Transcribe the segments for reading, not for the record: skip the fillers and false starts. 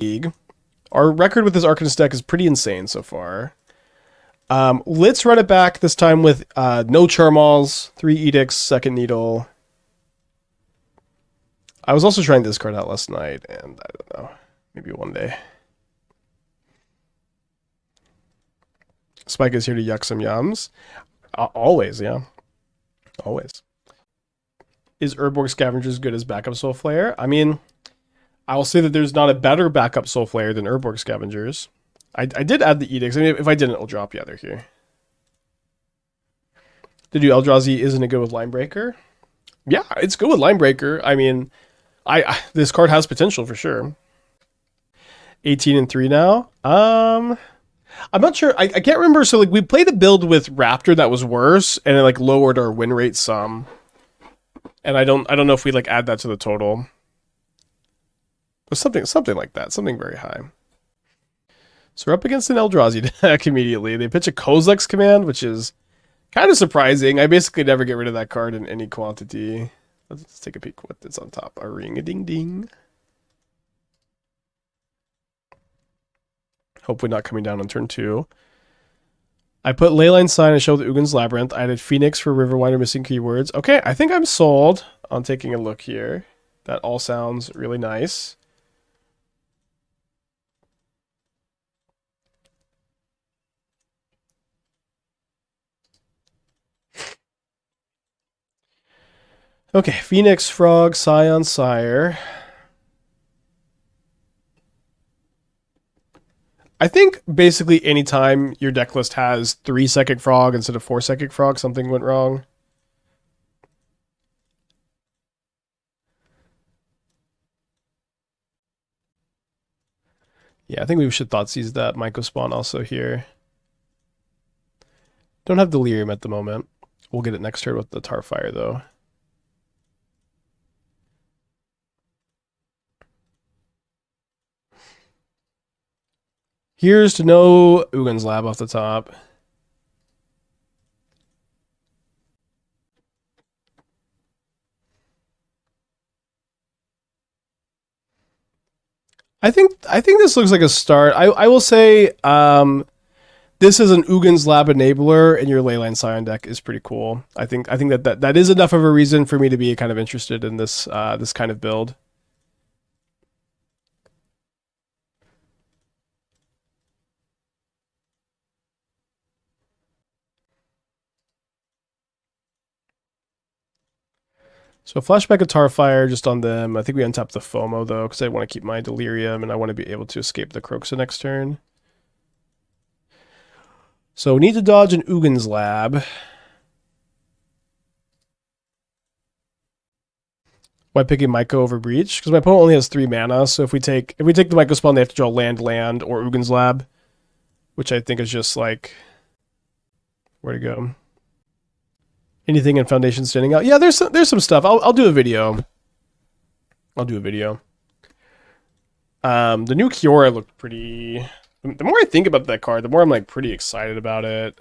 league. Our record with this Arcanist deck is pretty insane so far. Let's run it back this time with no Charmaws, 3 Edicts, second Needle. I was also trying this card out last night, and I don't know, maybe one day. Spike is here to yuck some yums. Always, yeah. Always. Is Urborg Scavenger as good as backup Soul Flare? I mean, I will say that there's not a better backup Soul Flare than Urborg Scavengers. I did add the Edicts. I mean, if I didn't, it'll drop. Yeah, they're here. Did you Eldrazi? Isn't it good with Linebreaker? Yeah, it's good with Linebreaker. I mean, this card has potential for sure. 18-3 now. I'm not sure. I can't remember. So like we played a build with Raptor that was worse, and it like lowered our win rate some. And I don't know if we like add that to the total. But something like that. Something very high. So we're up against an Eldrazi deck immediately. They pitch a Kozilek's command, which is kind of surprising. I basically never get rid of that card in any quantity. Let's take a peek what's on top. A ring-a-ding-ding. Hopefully not coming down on turn 2. I put Leyline Sign and show the Ugin's Labyrinth. I added Phoenix for Riverwinder missing keywords. Okay, I think I'm sold on taking a look here. That all sounds really nice. Okay, Phoenix, Frog, Scion, Sire. I think basically anytime your deck list has 3 Psychic Frog instead of 4 Psychic Frog, something went wrong. Yeah, I think we should Thoughtseize that Myco Spawn also here. Don't have Delirium at the moment. We'll get it next turn with the Tarfire though. Here's to no Ugin's Lab off the top. I think this looks like a start. I will say this is an Ugin's Lab enabler, and your Leyline Scion deck is pretty cool. I think that is enough of a reason for me to be kind of interested in this this kind of build. So flashback of Tarfire just on them. I think we untap the Fomo though, because I want to keep my Delirium and I want to be able to escape the Kroxa next turn. So we need to dodge an Ugin's Lab. Why picking Myco over Breach? Because my opponent only has 3 mana, so if we take the Myco spawn, they have to draw land, or Ugin's Lab, which I think is just like where to go. Anything in Foundation standing out? Yeah, there's some stuff. I'll do a video. I'll do a video. The new Kiora looked pretty. The more I think about that card, the more I'm like pretty excited about it.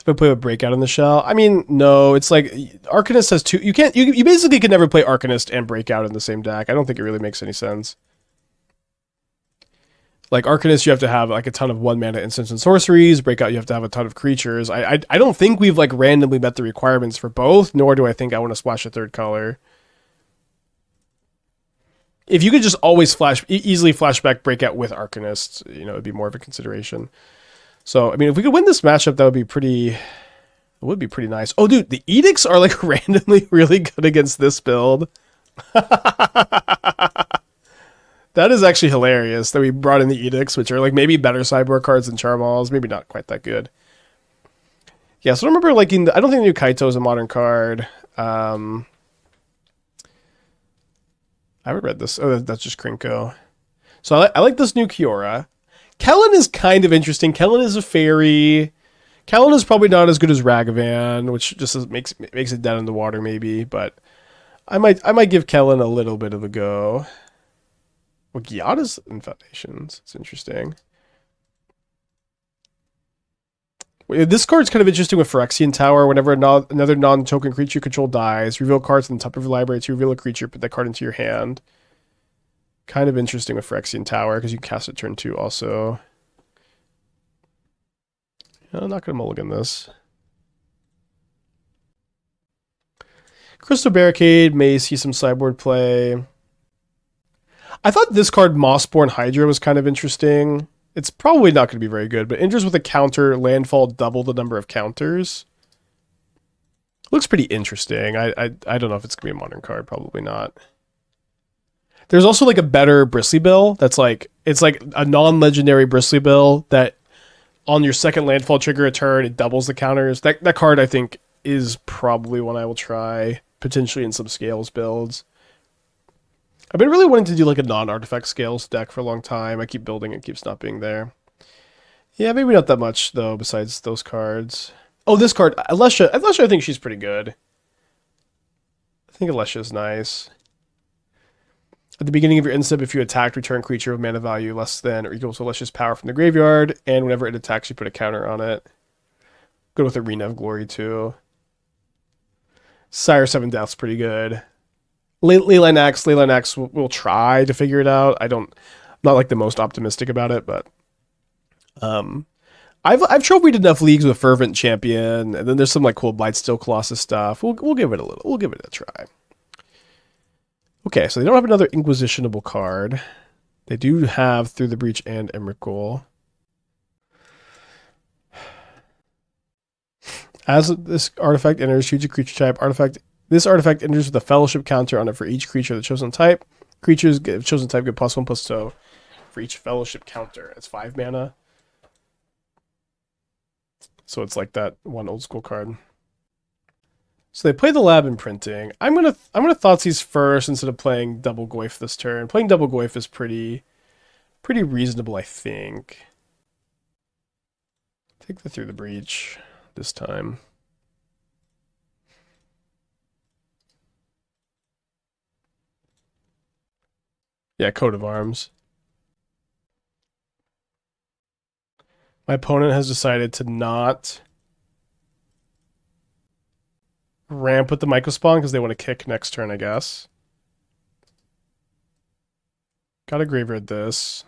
If I play with Breakout in the Shell, I mean, no, it's like Arcanist has 2. You basically can never play Arcanist and Breakout in the same deck. I don't think it really makes any sense. Like Arcanist, you have to have like a ton of 1 mana instants and sorceries. Breakout, you have to have a ton of creatures. I don't think we've like randomly met the requirements for both, nor do I think I want to splash a 3rd color. If you could just always easily flashback Breakout with Arcanist, you know, it'd be more of a consideration. So, I mean, if we could win this matchup, that would be pretty... It would be pretty nice. Oh, dude, the Edicts are, like, randomly really good against this build. That is actually hilarious that we brought in the Edicts, which are, like, maybe better sideboard cards than Charmaws. Maybe not quite that good. Yeah, so I remember liking... I don't think the new Kaito is a modern card. I haven't read this. Oh, that's just Krinko. So I like this new Kiora. Kellen is kind of interesting. Kellen is a fairy. Kellen is probably not as good as Ragavan, which just makes it dead in the water maybe, but I might give Kellen a little bit of a go. Well, Gyada's in Foundations. It's interesting. This card's kind of interesting with Phyrexian Tower. Whenever another non-token creature you control dies, reveal cards on the top of your library to reveal a creature, put that card into your hand. Kind of interesting with Phyrexian Tower, because you can cast it turn 2 also. I'm not going to mulligan this. Crystal Barricade may see some sideboard play. I thought this card, Mossborn Hydra, was kind of interesting. It's probably not going to be very good, but enters with a counter, landfall double the number of counters. Looks pretty interesting. I don't know if it's going to be a modern card. Probably not. There's also like a better Bristly Bill that's like, it's like a non-legendary Bristly Bill that on your second landfall trigger a turn, it doubles the counters. That card I think is probably one I will try, potentially in some Scales builds. I've been really wanting to do like a non-artifact Scales deck for a long time. I keep building it, keeps not being there. Yeah, maybe not that much though, besides those cards. Oh, this card, Alessia. Alessia, I think she's pretty good. I think Alessia's nice. At the beginning of your end step, if you attack, return creature with mana value less than or equal to Alessia's power from the graveyard, and whenever it attacks, you put a counter on it. Good with Arena of Glory too. Sire 7 Death's pretty good. Leyline Axe will try to figure it out. I'm not like the most optimistic about it, but I've trophied enough leagues with Fervent Champion, and then there's some like cool Blightsteel Colossus stuff. We'll give it a try. Okay, so they don't have another Inquisitionable card. They do have Through the Breach and Emrakul. As this artifact enters, choose a creature type. This artifact enters with a fellowship counter on it for each creature of the chosen type. Creatures of chosen type get +1/+2 for each fellowship counter. It's 5 mana. So it's like that one old school card. So they play the Lab Imprinting. I'm gonna Thoughtseize first instead of playing Double Goyf this turn. Playing Double Goyf is pretty reasonable, I think. Take the Through the Breach this time. Yeah, Coat of Arms. My opponent has decided to not ramp with the Mycospawn because they want to kick next turn, I guess. Gotta graveyard this.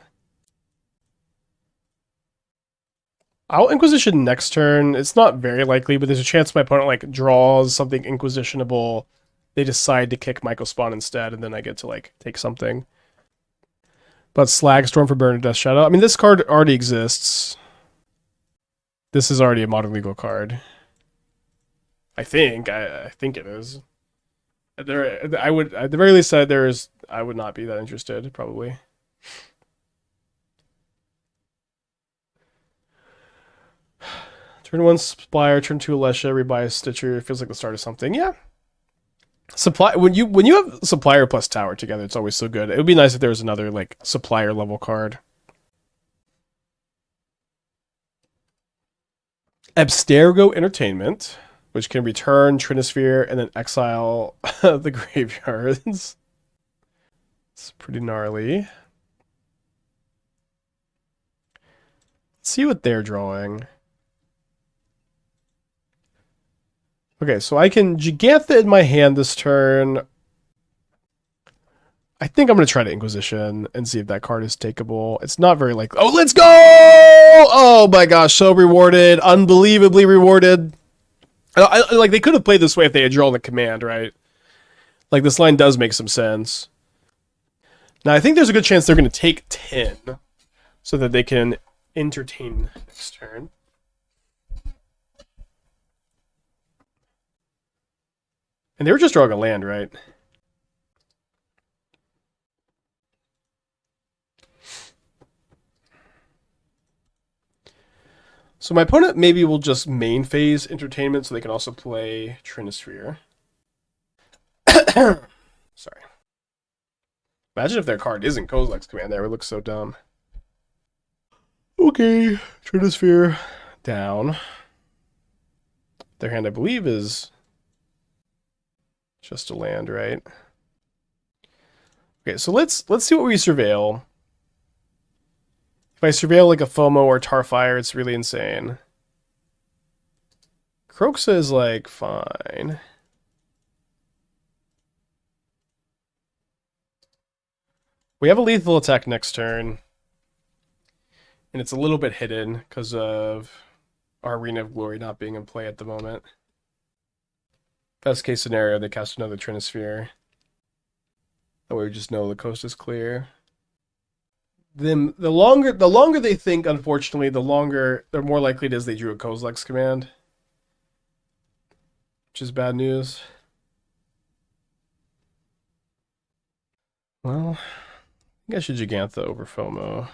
I'll Inquisition next turn. It's not very likely, but there's a chance my opponent like draws something Inquisitionable. They decide to kick Mycospawn instead, and then I get to like take something. But Slagstorm for Burn or Death Shadow. I mean, this card already exists. This is already a Modern Legal card. I think it is. I would at the very least say I would not be that interested probably. Turn 1 Supplier, turn 2 Alessia, rebuy a Stitcher. It feels like the start of something. Yeah. Supply when you have Supplier plus Tower together, it's always so good. It would be nice if there was another like Supplier level card. Abstergo Entertainment, which can return Trinisphere and then exile the graveyards. It's pretty gnarly. Let's see what they're drawing. Okay, so I can Jegantha in my hand this turn. I think I'm going to try to Inquisition and see if that card is takeable. It's not very likely. Oh, let's go! Oh my gosh, so rewarded. Unbelievably rewarded. Like, they could have played this way if they had drawn the command, right? Like, this line does make some sense. Now, I think there's a good chance they're going to take 10 so that they can entertain next turn. And they were just drawing a land, right? So my opponent maybe will just main phase Entertainment so they can also play Trinisphere. Sorry. Imagine if their card isn't Kozilek's command there. It would look so dumb. Okay, Trinisphere down. Their hand, I believe, is just a land, right? Okay, so let's see what we surveil. If I surveil like a Fomo or Tarfire, it's really insane. Kroxa is like fine. We have a lethal attack next turn. And it's a little bit hidden because of our Arena of Glory not being in play at the moment. Best case scenario, they cast another Trinisphere. That way we just know the coast is clear. Then the longer they think, unfortunately, the more likely it is they drew a Kozilek's command. Which is bad news. Well, I think I should Jegantha over Fomo.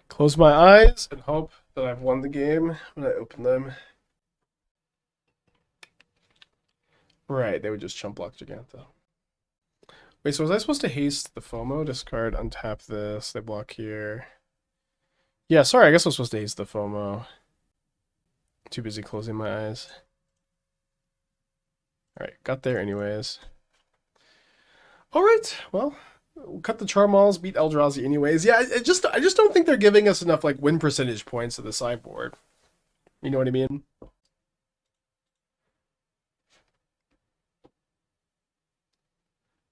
Close my eyes and hope that I've won the game when I open them. Right, they would just chump block Jegantha. Wait, so was I supposed to haste the Fomo? Discard, untap this, they block here. Yeah, sorry, I guess I was supposed to haste the Fomo. Too busy closing my eyes. Alright, got there anyways. Alright, well, we'll cut the Charmaws, beat Eldrazi anyways. Yeah, I just don't think they're giving us enough like win percentage points to the sideboard. You know what I mean?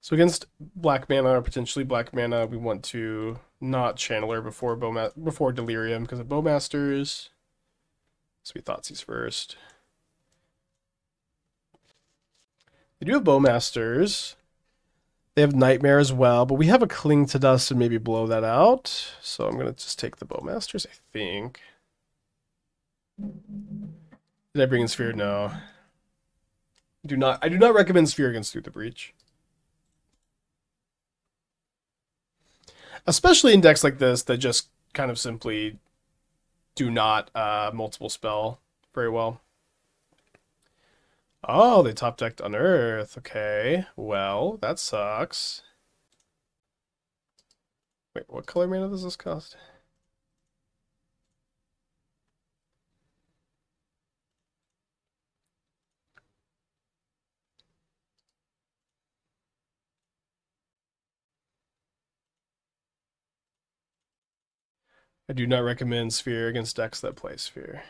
So against black mana or potentially black mana, we want to not Channeler before Delirium because of Bowmasters. So we Thoughtseize first. They do have Bowmasters. They have Nightmare as well, but we have a Cling to Dust and maybe blow that out. So I'm gonna just take the Bowmasters, I think. Did I bring in Sphere? No. I do not recommend Sphere against Through the Breach. Especially in decks like this that just kind of simply do not multiple spell very well. Oh, they top decked Unearth. Okay, well, that sucks. Wait, what color mana does this cost? I do not recommend Sphere against decks that play Sphere.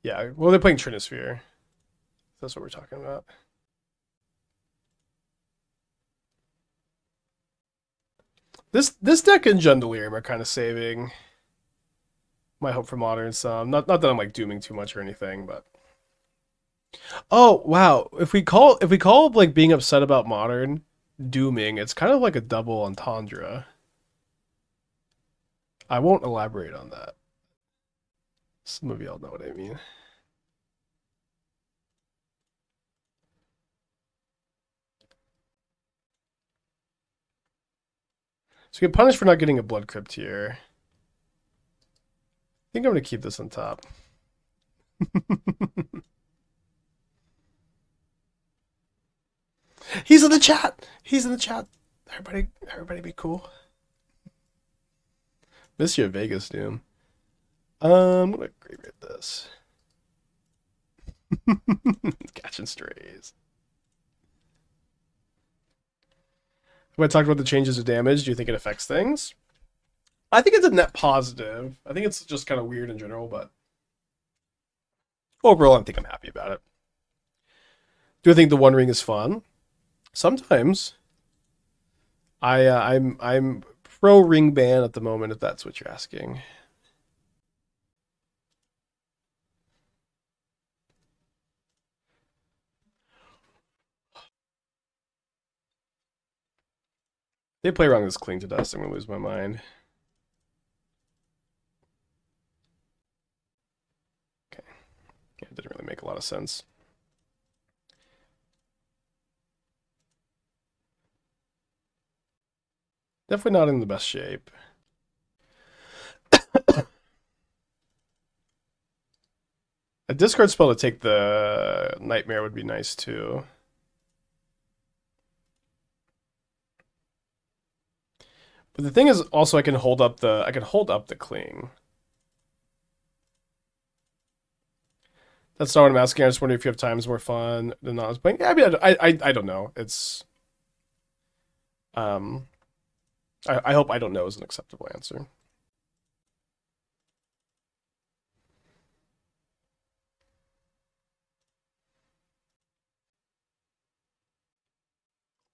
Yeah, well, they're playing Trinisphere. That's what we're talking about. This deck and Jundalirium are kind of saving my hope for Modern some. Not that I'm like dooming too much or anything, but oh wow, if we call like being upset about Modern dooming, it's kind of like a double entendre. I won't elaborate on that. Some of y'all know what I mean. So you get punished for not getting a Blood Crypt here. I think I'm going to keep this on top. He's in the chat! He's in the chat! Everybody be cool. Miss you, Vegas Doom. I'm going to graveyard this. Catching strays. When I talked about the changes of damage, do you think it affects things? I think it's a net positive. I think it's just kind of weird in general, but overall, I think I'm happy about it. Do I think the One Ring is fun? Sometimes. I'm pro ring ban at the moment, if that's what you're asking. They play around this Cling to Dust, I'm gonna lose my mind. Okay. Yeah, it didn't really make a lot of sense. Definitely not in the best shape. A discard spell to take the Nightmare would be nice too. But the thing is also I can hold up the Cling. That's not what I'm asking. I just wonder if you have times more fun than not playing. Yeah, I mean, I don't know. It's Um, I hope I don't know is an acceptable answer.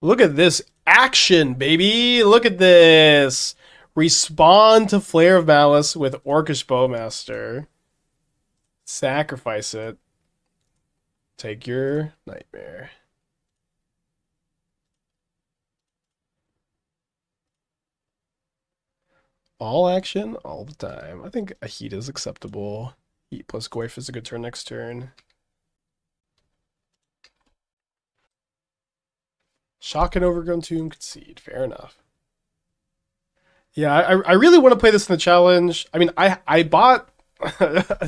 Look at this action, baby! Look at this! Respond to Flare of Malice with Orcish Bowmaster. Sacrifice it. Take your nightmare. All action, all the time. I think a Heat is acceptable. Heat plus Goyf is a good turn next turn. Shock and Overgrown Tomb, Concede. Fair enough. Yeah, I really want to play this in the challenge. I mean, I bought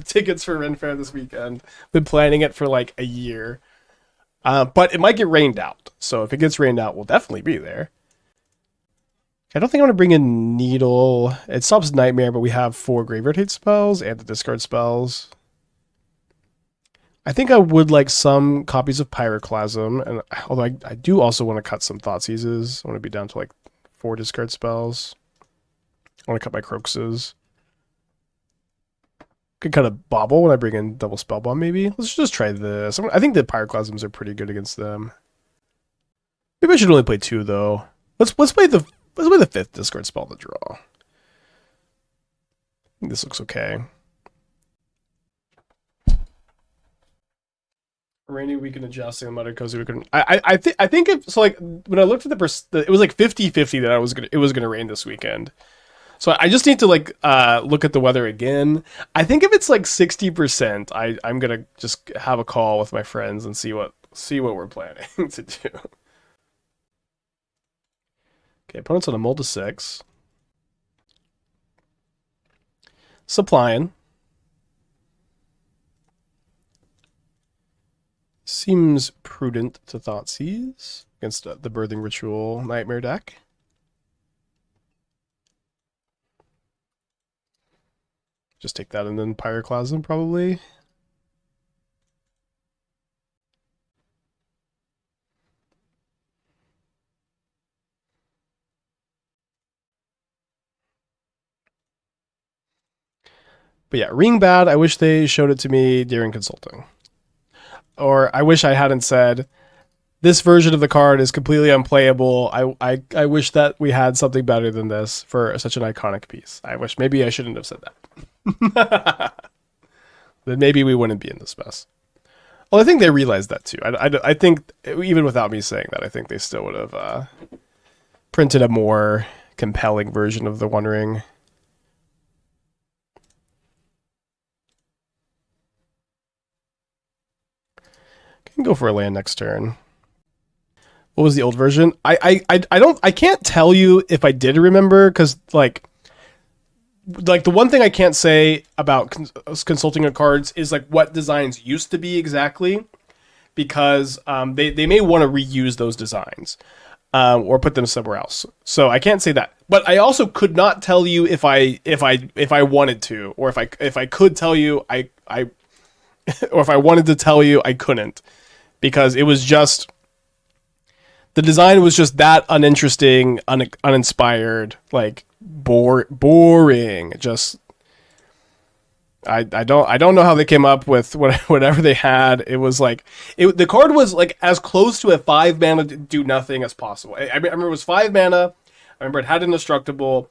tickets for Ren Fair this weekend. Been planning it for like a year. But it might get rained out. So if it gets rained out, we'll definitely be there. I don't think I want to bring in Needle. It stops Nightmare, but we have 4 Graveyard Hate spells and the discard spells. I think I would like some copies of Pyroclasm, and although I do also want to cut some Thoughtseizes. I want to be down to like 4 discard spells. I want to cut my Kroxas. Could cut a Bauble when I bring in double Spellbomb, maybe. Let's just try this. I think the Pyroclasms are pretty good against them. Maybe I should only play 2 though. Let's play the 5th discard spell to draw. I think this looks okay. Rainy weekend adjusting, muttered cozy weekend. I think if so, like when I looked at it was like 50-50 that it was gonna rain this weekend. So I just need to like look at the weather again. I think if it's like 60%, I'm gonna just have a call with my friends and see what we're planning to do. Okay, opponent's on a mold to 6. Supplying. Seems prudent to Thoughtseize against the Birthing Ritual Nightmare deck. Just take that and then Pyroclasm, probably. But yeah, Ring bad. I wish they showed it to me during consulting. Or I wish I hadn't said, this version of the card is completely unplayable. I wish that we had something better than this for such an iconic piece. I wish maybe I shouldn't have said that. Then maybe we wouldn't be in this mess. Well, I think they realized that too. I think even without me saying that, I think they still would have printed a more compelling version of the One Ring. Can go for a land next turn. What was the old version? I can't tell you if I did remember, because like the one thing I can't say about consulting on cards is like what designs used to be exactly, because they may want to reuse those designs or put them somewhere else. So I can't say that. But I also could not tell you if I wanted to, or if I could tell you I or if I wanted to tell you I couldn't, because it was just the design was just that uninteresting, uninspired, like boring. Just I don't know how they came up with whatever they had. It was like the card was like as close to a 5 mana do nothing as possible. I remember it was 5 mana. I remember it had indestructible.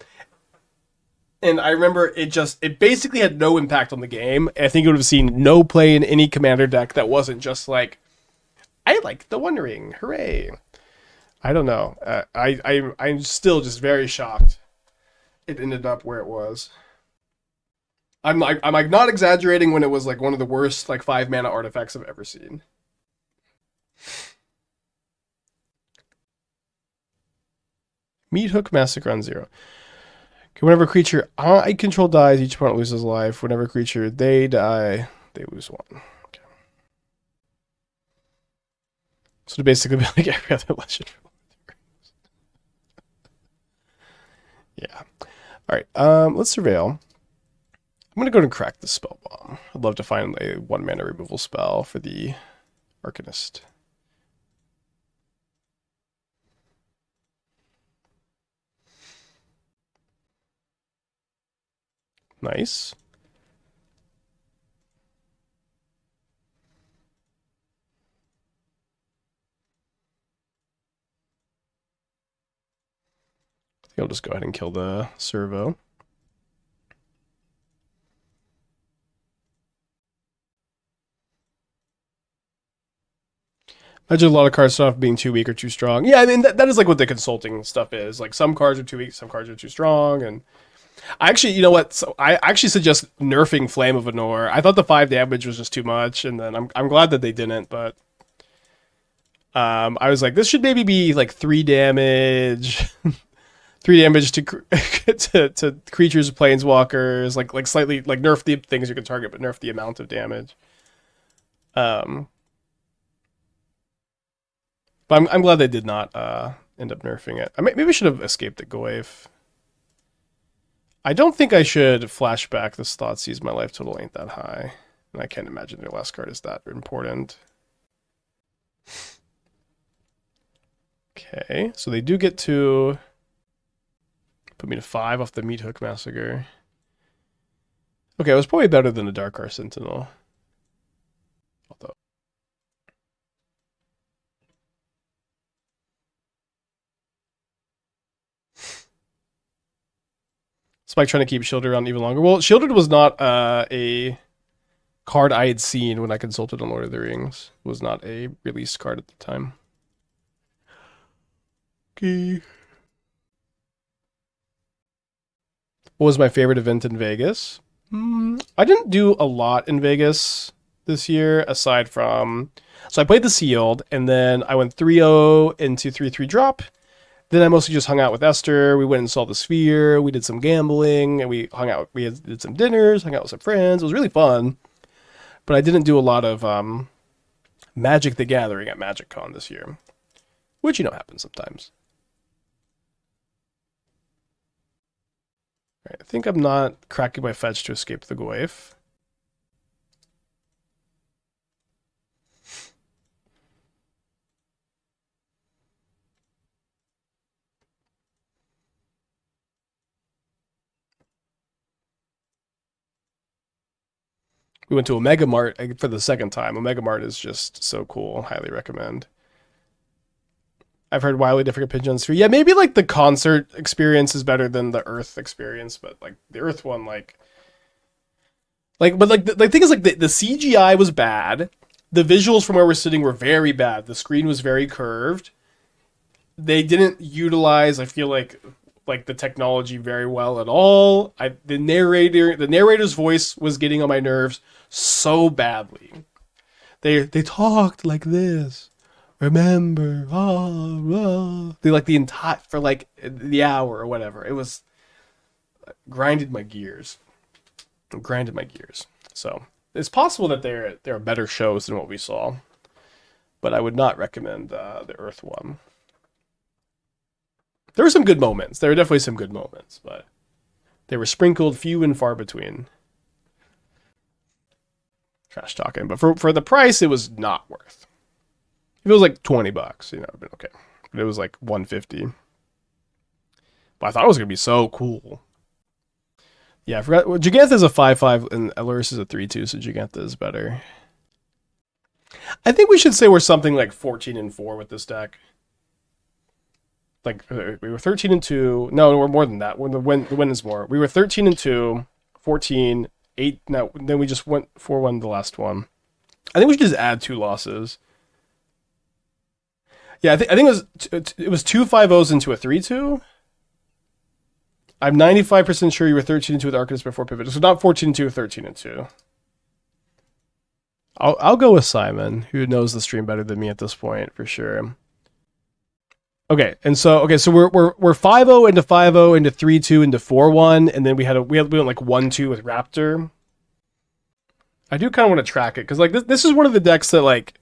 And I remember it basically had no impact on the game. I think it would have seen no play in any commander deck that wasn't just like, I like the One Ring, hooray. I don't know. I'm still just very shocked it ended up where it was. I'm like not exaggerating when it was like one of the worst like 5 mana artifacts I've ever seen. Meat Hook Massacre on 0. Okay, whenever creature I control dies, each opponent loses life. Whenever creature they die, they lose 1. Okay. So to basically be like every other legend. Yeah. Alright, let's surveil. I'm going to go and crack the Spellbomb. I'd love to find a 1 mana removal spell for the Arcanist. Nice. I think I'll just go ahead and kill the servo. Imagine a lot of card stuff being too weak or too strong. Yeah, I mean, that is like what the consulting stuff is. Like, some cards are too weak, some cards are too strong. And I actually, you know what? So I actually suggest nerfing Flame of Anor. I thought the 5 damage was just too much, and then I'm glad that they didn't, but I was like, this should maybe be like 3 damage. 3 damage to to creatures, planeswalkers, like slightly, like nerf the things you can target, but nerf the amount of damage. But I'm glad they did not end up nerfing it. Maybe I should have escaped the Goyf. I don't think I should flashback this Thoughtseize. My life total ain't that high. And I can't imagine their last card is that important. Okay, so they do get to put me to 5 off the Meat Hook Massacre. Okay, it was probably better than the Dark Sentinel. Although. Spike trying to keep Shielded around even longer. Well, Shielded was not a card I had seen when I consulted on Lord of the Rings. It was not a released card at the time. Okay. What was my favorite event in Vegas? I didn't do a lot in Vegas this year, aside from... So I played the Sealed, and then I went 3-0 into 3-3 drop. Then I mostly just hung out with Esther. We went and saw the Sphere. We did some gambling, and we hung out. We did some dinners, hung out with some friends. It was really fun. But I didn't do a lot of Magic the Gathering at MagicCon this year, which, you know, happens sometimes. All right, I think I'm not cracking my fetch to escape the Goyf. We went to Omega Mart for the second time. Omega Mart is just so cool. Highly recommend. I've heard wildly different opinions on Sphere. Yeah, maybe like the concert experience is better than the Earth experience, but like the Earth one, the thing is, like, the CGI was bad. The visuals from where we're sitting were very bad. The screen was very curved. They didn't utilize, I feel like the technology very well at all. The narrator's voice was getting on my nerves so badly. They talked like this. Remember, they like the entire for like the hour or whatever. It was grinded my gears. So it's possible that there are better shows than what we saw, but I would not recommend the Earth one. There were some good moments. There were definitely some good moments, but they were sprinkled few and far between. Trash talking, but for the price, it was not worth. If it was like $20, you know, it'd been okay. But it was like $150. But I thought it was gonna be so cool. Yeah, I forgot. Well, Jegantha is a 5/5 and Elurus is a 3/2, so Jegantha is better. I think we should say we're something like 14-4 with this deck. Like, we were 13-2. No, we're more than that. The win is more. We were 13-2, 14, 8. No, then we just went 4-1 the last one. I think we should just add 2 losses. Yeah, I think it was 2 5-0s into a 3-2. I'm 95% sure you were 13-2 with Arcanist before pivot. So not 14-2, 13-2. I'll go with Simon, who knows the stream better than me at this point for sure. Okay, so we're 5-0 into 5-0 into 3-2 into 4-1, and then we went like 1-2 with Raptor. I do kind of want to track it because like this is one of the decks that like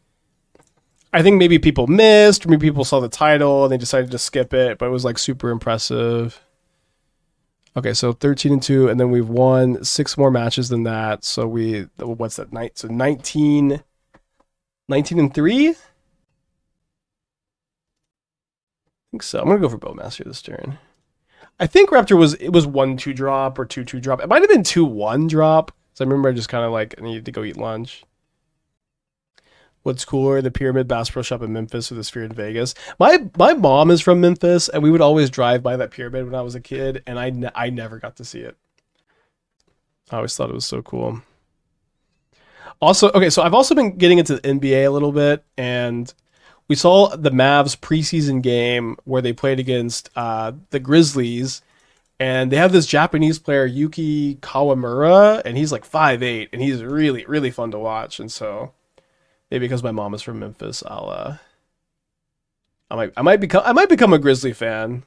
I think maybe people missed, or maybe people saw the title and they decided to skip it, but it was like super impressive. Okay, so 13-2, and then we've won 6 more matches than that. So what's that night? So 19-3. I think so. I'm gonna go for Bowmaster this turn. I think Raptor it was 1/2 drop or 2/2 drop. It might have been 2/1 drop. So I remember I just kind of like I needed to go eat lunch. What's cooler, the Pyramid Bass Pro Shop in Memphis or the Sphere in Vegas? My mom is from Memphis, and we would always drive by that pyramid when I was a kid, and I never got to see it. I always thought it was so cool. Also, okay, so I've also been getting into the NBA a little bit, and we saw the Mavs preseason game where they played against the Grizzlies, and they have this Japanese player, Yuki Kawamura, and he's like 5'8", and he's really, really fun to watch, and so... Maybe because my mom is from Memphis, I might become a Grizzly fan.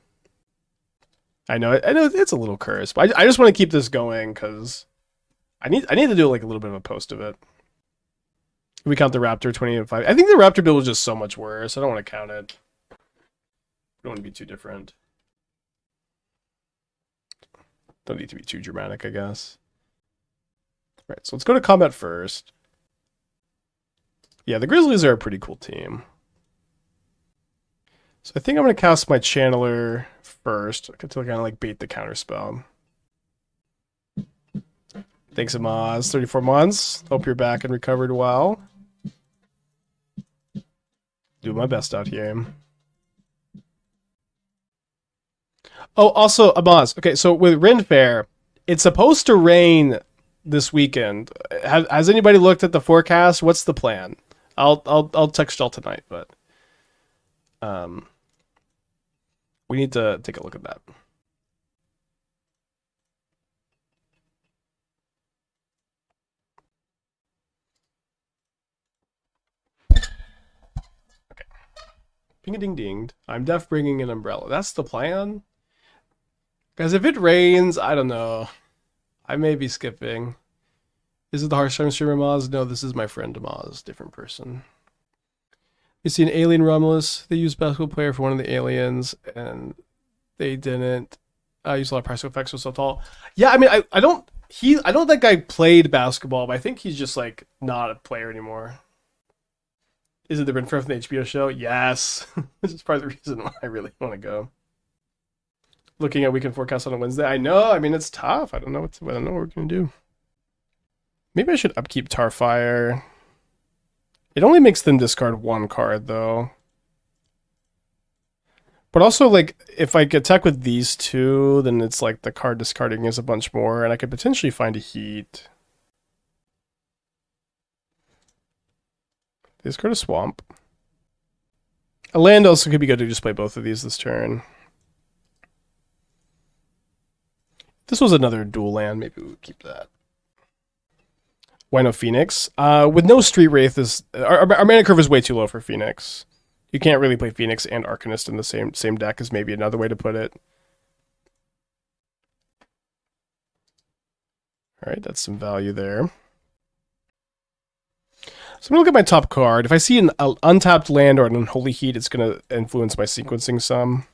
I know it's a little cursed, but I just want to keep this going because I need to do like a little bit of a post of it. We count the Raptor 20-5. I think the Raptor build was just so much worse. I don't want to count it. I don't want to be too different. Don't need to be too dramatic, I guess. Right, so let's go to combat first. Yeah, the Grizzlies are a pretty cool team. So I think I'm going to cast my Channeler first to kind of like bait the counterspell. Thanks, Amaz. 34 months. Hope you're back and recovered well. Do my best out here. Oh, also, Amaz. Okay, so with Ren Fair, it's supposed to rain this weekend. Has anybody looked at the forecast? What's the plan? I'll text y'all tonight, but we need to take a look at that. Okay. Ping-a-ding-dinged. I'm def bringing an umbrella. That's the plan? Guys, if it rains, I don't know. I may be skipping. Is it the Harsh Time streamer Maz? No, this is my friend Maz, different person. You see an alien Romulus. They used basketball player for one of the aliens, and they didn't use a lot of practical effects. Was so tall. Yeah, I mean, I don't think I played basketball, but I think he's just like not a player anymore. Is it the Ren Fair from the HBO show? Yes, this is part of the reason why I really want to go. Looking at weekend forecast on a Wednesday. I know. I mean, it's tough. I don't know what we're gonna do. Maybe I should upkeep Tarfire. It only makes them discard one card, though. But also, like, if I attack with these two, then it's like the card discarding is a bunch more, and I could potentially find a Heat. Discard a Swamp. A land also could be good to just play both of these this turn. If this was another dual land, maybe we would keep that. Why no Phoenix? With no Street Wraith, our mana curve is way too low for Phoenix. You can't really play Phoenix and Arcanist in the same deck is maybe another way to put it. Alright, that's some value there. So I'm going to look at my top card. If I see an untapped land or an Unholy Heat, it's going to influence my sequencing some.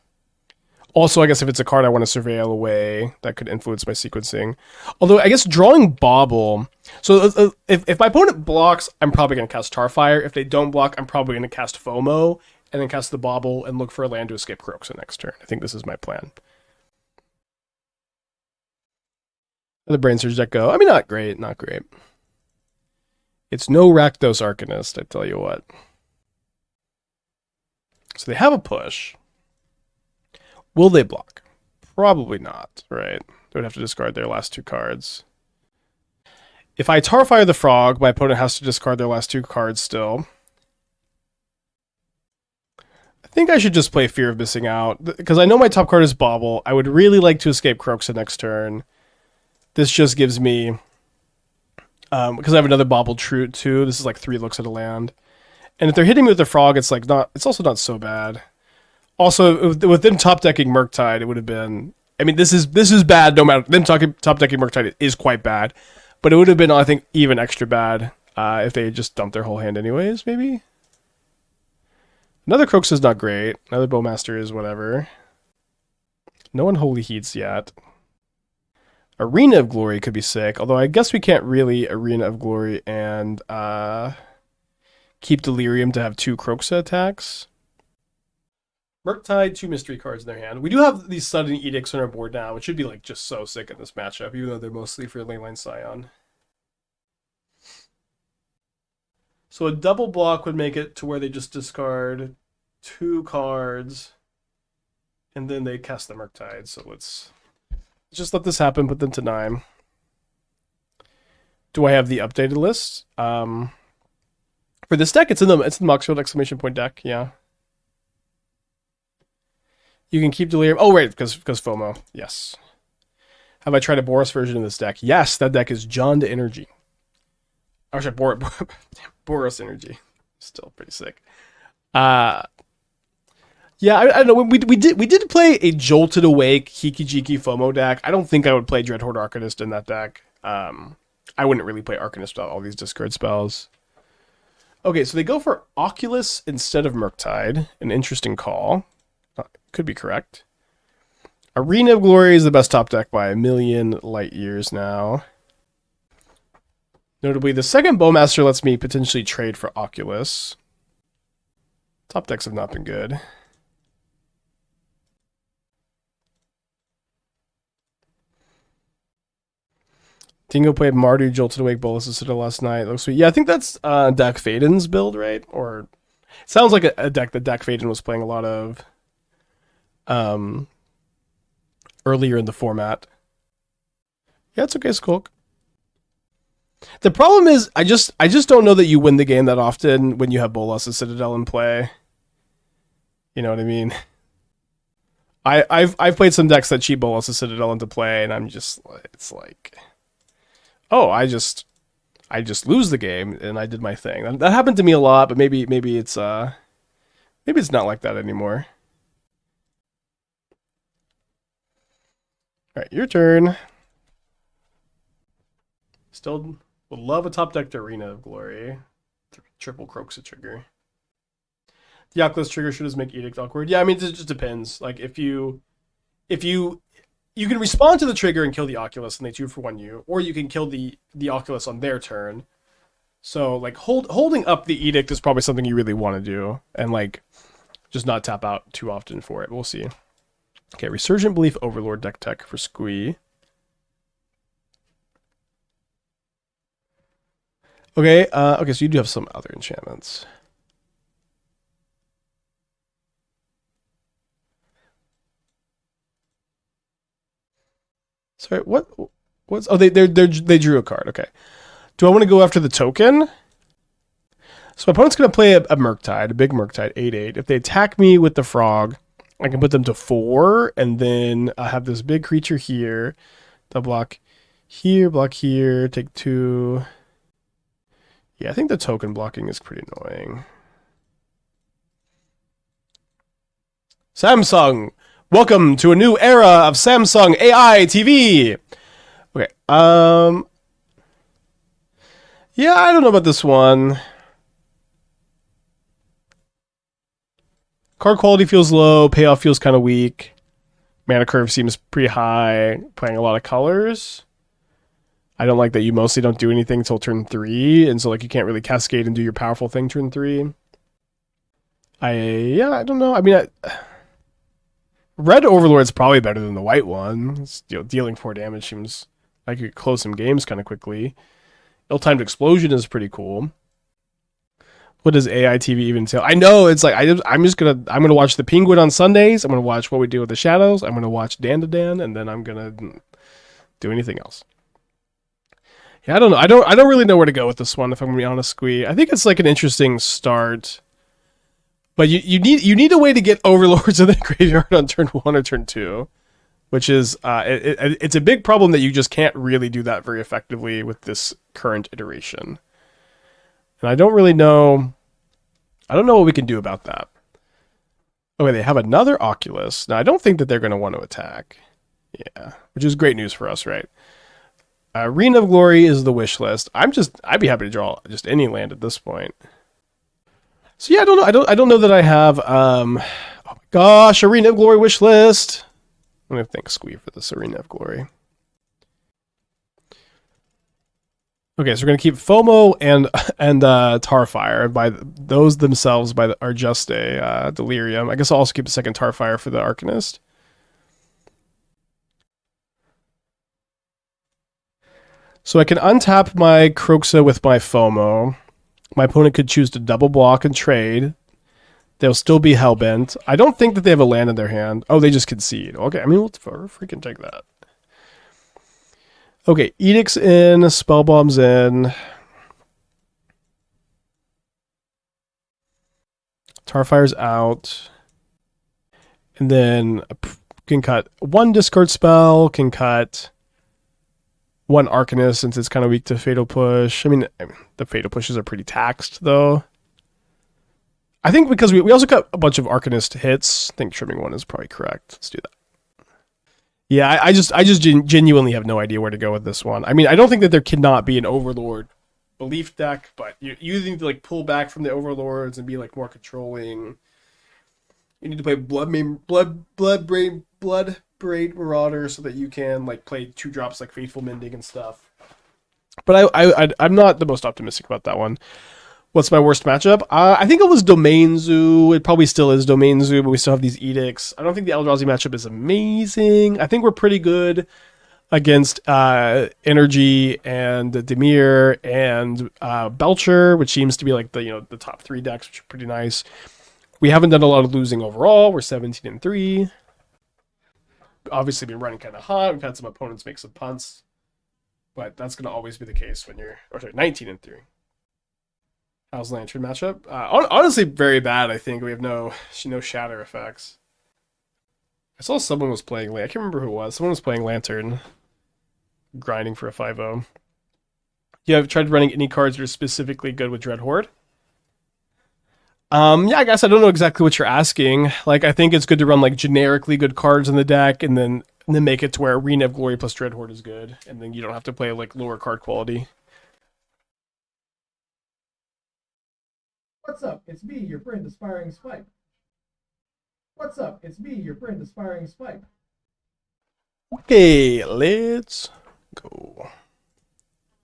Also, I guess if it's a card I want to surveil away, that could influence my sequencing. Although, I guess drawing Bauble... So, if my opponent blocks, I'm probably going to cast Tarfire. If they don't block, I'm probably going to cast Fomo, and then cast the Bauble, and look for a land to escape Kroxa next turn. I think this is my plan. The Brain Surge deck go. I mean, not great, not great. It's no Rakdos Arcanist, I tell you what. So they have a push. Will they block? Probably not, right? They would have to discard their last two cards. If I Tarfire the Frog, my opponent has to discard their last two cards still. I think I should just play Fear of Missing Out, because I know my top card is Bauble. I would really like to escape Kroxa next turn. This just gives me... because I have another Bauble True too. This is like 3 looks at a land. And if they're hitting me with the Frog, it's like not... It's also not so bad. Also, with them top decking Murktide, it would have been... I mean, this is bad no matter... Them top decking Murktide is quite bad. But it would have been, I think, even extra bad if they had just dumped their whole hand anyways, maybe? Another Kroxa is not great. Another Bowmaster is whatever. No Unholy Heats yet. Arena of Glory could be sick, although I guess we can't really Arena of Glory and keep Delirium to have 2 Kroxa attacks. Murktide, 2 mystery cards in their hand. We do have these sudden edicts on our board now, which should be like just so sick in this matchup, even though they're mostly for Leyline Scion. So a double block would make it to where they just discard 2 cards, and then they cast the Murktide. So let's just let this happen, put them to 9. Do I have the updated list? For this deck, it's in the Moxfield exclamation point deck, yeah. You can keep delirium. Oh, right, because FOMO. Yes. Have I tried a Boros version of this deck? Yes, that deck is John to Energy. Actually, Boros Energy. Still pretty sick. Yeah, I don't know. We did play a Jolted Awake Hiki-Jiki FOMO deck. I don't think I would play Dreadhorde Arcanist in that deck. I wouldn't really play Arcanist without all these discard spells. Okay, so they go for Oculus instead of Murktide. An interesting call. Could be correct. Arena of Glory is the best top deck by a million light years now. Notably, the second Bowmaster lets me potentially trade for Oculus. Top decks have not been good. Dingo played Mardu, Jolted Awake, Bolas Citadel last night. Looks sweet. Yeah, I think that's Dak Faden's build, right? Or it sounds like a deck that Dak Faden was playing a lot of earlier in the format. Yeah, it's okay, Skulk. The problem is, I just don't know that you win the game that often when you have Bolas Citadel in play. You know what I mean? I've played some decks that cheat Bolas Citadel into play, and I'm just, it's like, oh, I just lose the game and I did my thing. That happened to me a lot, but maybe it's not like that anymore. All right, your turn. Still would love a top decked Arena of Glory. Triple Kroxa trigger. The Oculus trigger should just make Edict awkward. Yeah, I mean, it just depends. Like, if you can respond to the trigger and kill the Oculus and they 2-for-1 you, or you can kill the Oculus on their turn. So, like, holding up the Edict is probably something you really want to do, and, like, just not tap out too often for it. We'll see. Okay, Resurgent Belief Overlord deck tech for Squee. Okay, okay, so you do have some other enchantments. Sorry, what's... Oh, they drew a card, okay. Do I want to go after the token? So my opponent's going to play a Murktide, a big Murktide, 8/8. If they attack me with the frog, I can put them to 4, and then I have this big creature here. They'll block here, take 2. Yeah, I think the token blocking is pretty annoying. Samsung! Welcome to a new era of Samsung AI TV! Okay, yeah, I don't know about this one. Card quality feels low, payoff feels kind of weak. Mana curve seems pretty high, playing a lot of colors. I don't like that you mostly don't do anything until turn 3, and so like you can't really cascade and do your powerful thing turn 3. I don't know. I mean, Red Overlord's probably better than the white one. It's, dealing 4 damage seems like you could close some games kind of quickly. Ill-timed Explosion is pretty cool. What does AI TV even tell? I know, it's like I'm gonna watch The Penguin on Sundays. I'm gonna watch What We Do with the Shadows. I'm gonna watch Dan to Dan, and then I'm gonna do anything else. Yeah, I don't know. I don't really know where to go with this one, if I'm gonna be honest, Squee. I think it's like an interesting start. But you need a way to get Overlords in the graveyard on turn 1 or turn 2. Which is it's a big problem that you just can't really do that very effectively with this current iteration. And I don't really know. I don't know what we can do about that. Okay, they have another Oculus. Now, I don't think that they're going to want to attack. Yeah, which is great news for us, right? Arena of Glory is the wish list. I'd be happy to draw just any land at this point. So yeah, I don't know. I don't know that I have. Oh my gosh, Arena of Glory wish list. I'm gonna thank Squee for this Arena of Glory. Okay, so we're gonna keep Fomo and Tarfire. And by those themselves, are just a delirium. I guess I'll also keep a second Tarfire for the Arcanist. So I can untap my Kroxa with my Fomo. My opponent could choose to double block and trade. They'll still be hellbent. I don't think that they have a land in their hand. Oh, they just concede. Okay, I mean, we'll freaking take that. Okay, Edict's in, Spellbomb's in. Tarfire's out. And then can cut one discard spell, can cut one Arcanist since it's kind of weak to Fatal Push. I mean, the Fatal Pushes are pretty taxed, though. I think because we also got a bunch of Arcanist hits. I think trimming one is probably correct. Let's do that. Yeah, I just genuinely have no idea where to go with this one. I mean, I don't think that there cannot be an Overlord belief deck, but you need to like pull back from the Overlords and be like more controlling. You need to play Bloodbraid Marauder so that you can like play 2-drops like Faithful Mending and stuff. But I'm not the most optimistic about that one. What's my worst matchup? I think it was Domain Zoo. It probably still is Domain Zoo, but we still have these Edicts. I don't think the Eldrazi matchup is amazing. I think we're pretty good against Energy and Dimir and Belcher, which seems to be like the top 3 decks, which are pretty nice. We haven't done a lot of losing overall. We're 17-3. Obviously been running kind of hot. We've had some opponents make some punts. But that's going to always be the case when you're 19-3. How's Lantern matchup? Honestly, very bad, I think. We have no shatter effects. I saw someone was playing... I can't remember who it was. Someone was playing Lantern. Grinding for a 5-0. You have tried running any cards that are specifically good with Dreadhorde? Yeah, I guess I don't know exactly what you're asking. Like, I think it's good to run like generically good cards in the deck, and then make it to where Arena of Glory plus Dreadhorde is good, and then you don't have to play like lower card quality. What's up? It's me, your friend Aspiring Spike. What's up? It's me, your friend Aspiring Spike. Okay, let's go.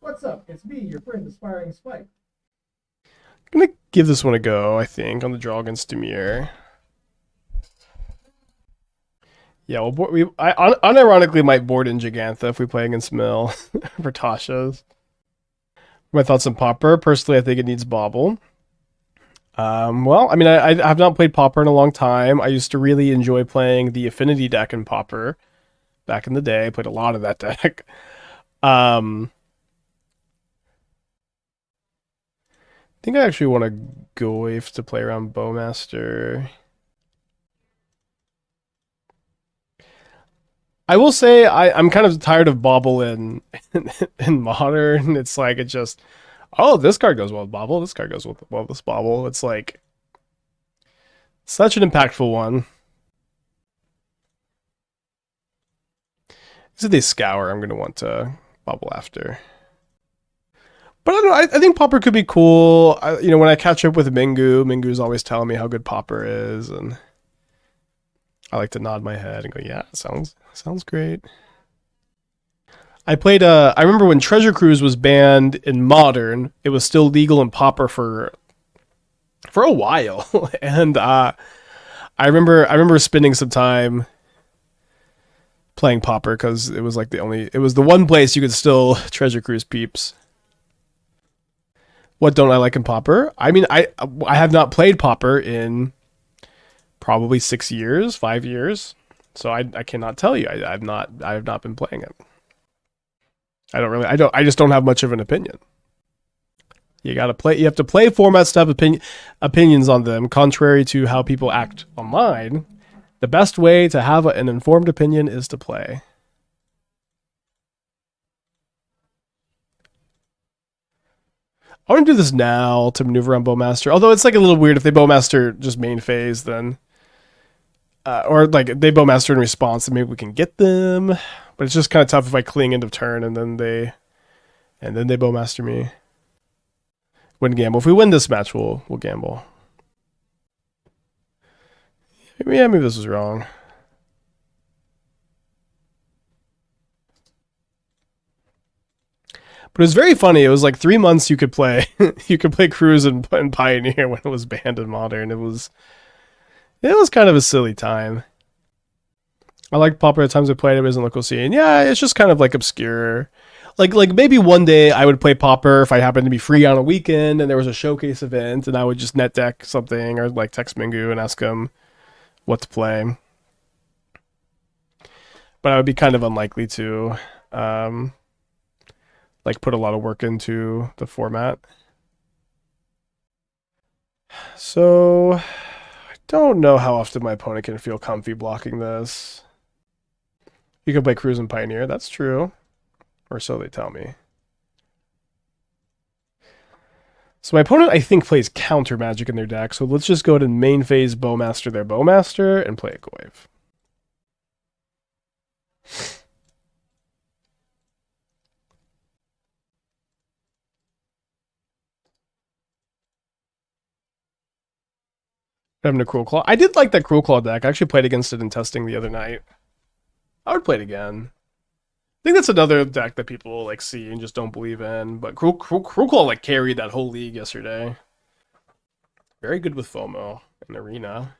What's up? It's me, your friend Aspiring Spike. I'm gonna give this one a go, I think, on the draw against Dimir. Yeah, well, I unironically might board in Jegantha if we play against Mill for Tasha's. My thoughts on Pauper. Personally, I think it needs Bauble. Well, I mean, I have not played Pauper in a long time. I used to really enjoy playing the Affinity deck in Pauper back in the day. I played a lot of that deck. I think I actually want to Goyf to play around Bowmaster. I will say I'm kind of tired of Bauble in Modern. It's like, it just... Oh, this card goes well with Bauble. This card goes well with this Bauble. It's like... Such an impactful one. If they scour, I'm going to want to Bauble after. But I don't know. I think Pauper could be cool. When I catch up with Mingu's always telling me how good Pauper is, and I like to nod my head and go, "Yeah, sounds great." I played. I remember when Treasure Cruise was banned in Modern. It was still legal in Pauper for a while, and I remember spending some time playing Pauper because it was like it was the one place you could still Treasure Cruise peeps. What don't I like in Pauper? I mean, I have not played Pauper in probably 6 years, 5 years, so I cannot tell you. I have not been playing it. I just don't have much of an opinion. You have to play formats to have opinions on them. Contrary to how people act online, the best way to have an informed opinion is to play. I want to do this now to maneuver on Bowmaster. Although it's like a little weird if they Bowmaster just main phase, then or like they Bowmaster in response, then maybe we can get them. But it's just kind of tough if I cling end of turn and then they Bowmaster me. Wouldn't gamble. If we win this match, we'll gamble. Maybe this was wrong. But it was very funny. It was like 3 months you could play. You could play Cruise and Pioneer when it was banned in Modern. It was kind of a silly time. I like Pauper at times I played it as in local scene. Yeah, it's just kind of like obscure. Like maybe one day I would play Pauper if I happened to be free on a weekend and there was a showcase event and I would just net deck something or like text Mingu and ask him what to play. But I would be kind of unlikely to like put a lot of work into the format. So I don't know how often my opponent can feel comfy blocking this. You can play Cruise and Pioneer, that's true. Or so they tell me. So my opponent, I think, plays counter magic in their deck. So let's just go to main phase Bowmaster their Bowmaster and play a Goyf. Having a Cruel Claw. I did like that Cruel Claw deck. I actually played against it in testing the other night. I would play it again. I think that's another deck that people like see and just don't believe in. But Cruel Claw like carried that whole league yesterday. Very good with Fomo in Arena.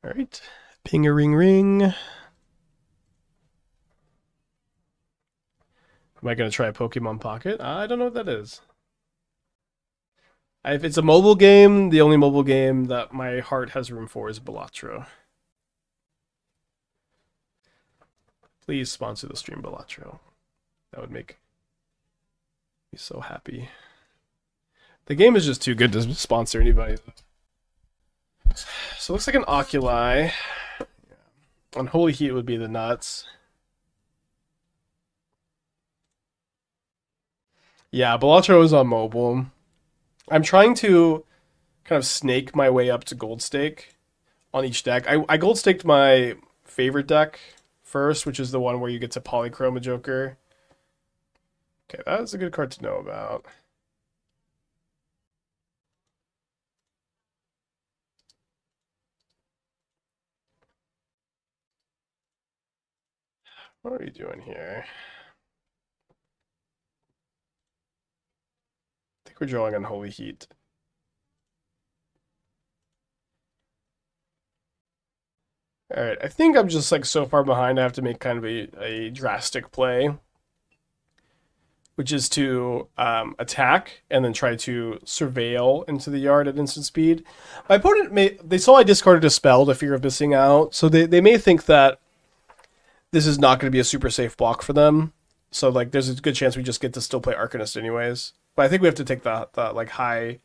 All right, ping a ring ring. Am I gonna try Pokemon Pocket? I don't know what that is. If it's a mobile game, the only mobile game that my heart has room for is Balatro. Please sponsor the stream, Balatro. That would make me so happy. The game is just too good to sponsor anybody. So it looks like an Oculi. Unholy Heat would be the nuts. Yeah, Balatro is on mobile. I'm trying to kind of snake my way up to gold stake on each deck. I gold staked my favorite deck first, which is the one where you get to polychrome a Joker. Okay, that's a good card to know about. What are we doing here? I think we're drawing Unholy Heat. Alright, I think I'm just like so far behind I have to make kind of a drastic play. Which is to attack and then try to surveil into the yard at instant speed. My opponent they saw I discarded a spell to fear of missing out, so they may think that this is not going to be a super safe block for them. So like there's a good chance we just get to still play Arcanist anyways. But I think we have to take the like high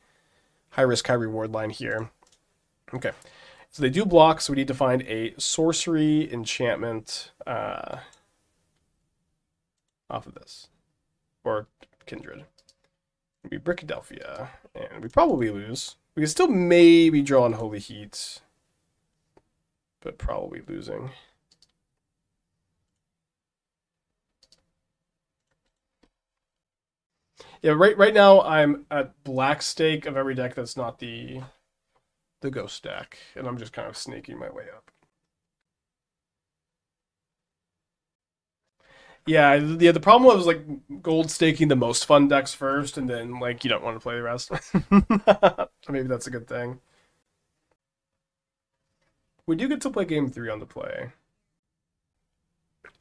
risk, high reward line here. Okay. So they do block, so we need to find a sorcery enchantment off of this. Or Kindred. We Brickadelphia, and we probably lose. We can still maybe draw Unholy Heat, but probably losing. Yeah, right now I'm at black stake of every deck that's not the ghost deck, and I'm just kind of snaking my way up. Yeah, the problem was like gold staking the most fun decks first, and then like you don't want to play the rest. So maybe that's a good thing. We do get to play game 3 on the play.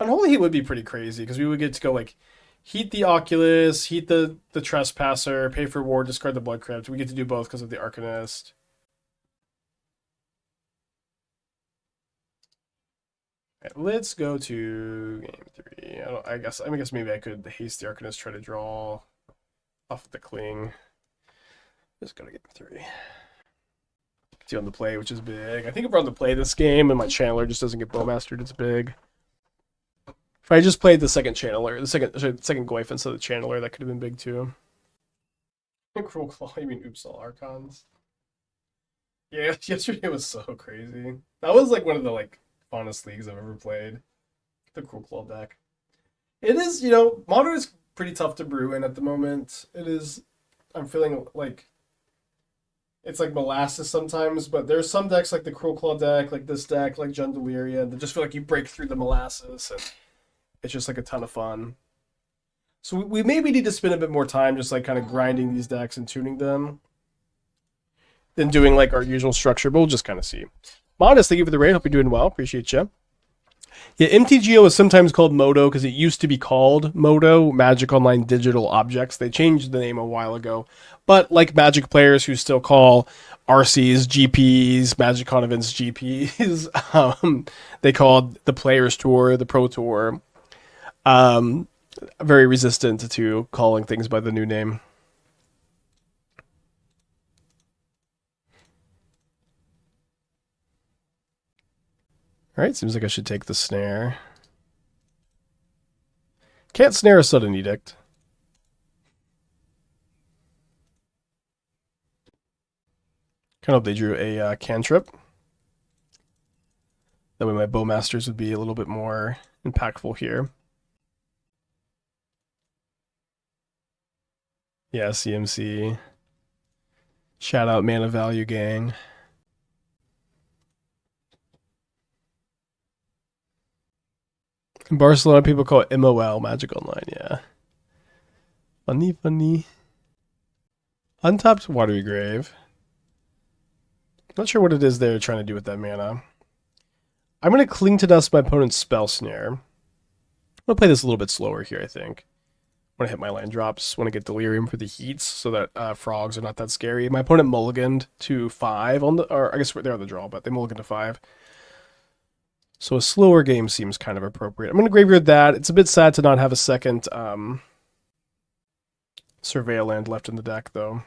Unholy Heat would be pretty crazy because we would get to go like heat the Oculus, heat the Trespasser, pay for ward, discard the Blood Crypt. We get to do both because of the Arcanist. Right, let's go to game 3. I guess maybe I could haste the Arcanist, try to draw off the Cling. Let's go to game 3. See on the play, which is big. I think if we're on the play this game and my Channeler just doesn't get Bowmastered, it's big. If I just played the second Channeler, the second Goyf instead of the Channeler, that could have been big too. Cruel Claw, you mean oops all Archons? Yeah, yesterday was so crazy. That was like one of the like funnest leagues I've ever played. The Cruel Claw deck. It is, Modern is pretty tough to brew in at the moment. It is, I'm feeling like it's like molasses sometimes, but there's some decks like the Cruel Claw deck, like this deck, like Jundeliria, that just feel like you break through the molasses, and it's just like a ton of fun. So we maybe need to spend a bit more time just like kind of grinding these decks and tuning them than doing like our usual structure, but we'll just kind of see. Modest, thank you for the raid. Hope you're doing well. Appreciate you. Yeah, MTGO is sometimes called Modo because it used to be called Modo, Magic Online Digital Objects. They changed the name a while ago. But like Magic players who still call RCs GPs, Magic Con events GPs, they called the Players Tour, the Pro Tour. Very resistant to calling things by the new name. Alright, seems like I should take the snare. Can't snare a Sudden Edict. Kind of hope they drew a cantrip. That way my Bowmasters would be a little bit more impactful here. Yeah, CMC. Shout out Mana Value Gang. In Barcelona, people call it MOL, Magic Online, yeah. Funny. Untapped Watery Grave. Not sure what it is they're trying to do with that mana. I'm going to Cling to Dust my opponent's Spell Snare. I'm going to play this a little bit slower here, I think. When I hit my land drops, want to get Delirium for the heats so that frogs are not that scary. My opponent mulliganed to 5 on the, or I guess they're on the draw, but they mulliganed to 5. So a slower game seems kind of appropriate. I'm going to graveyard that. It's a bit sad to not have a second Surveil land left in the deck, though.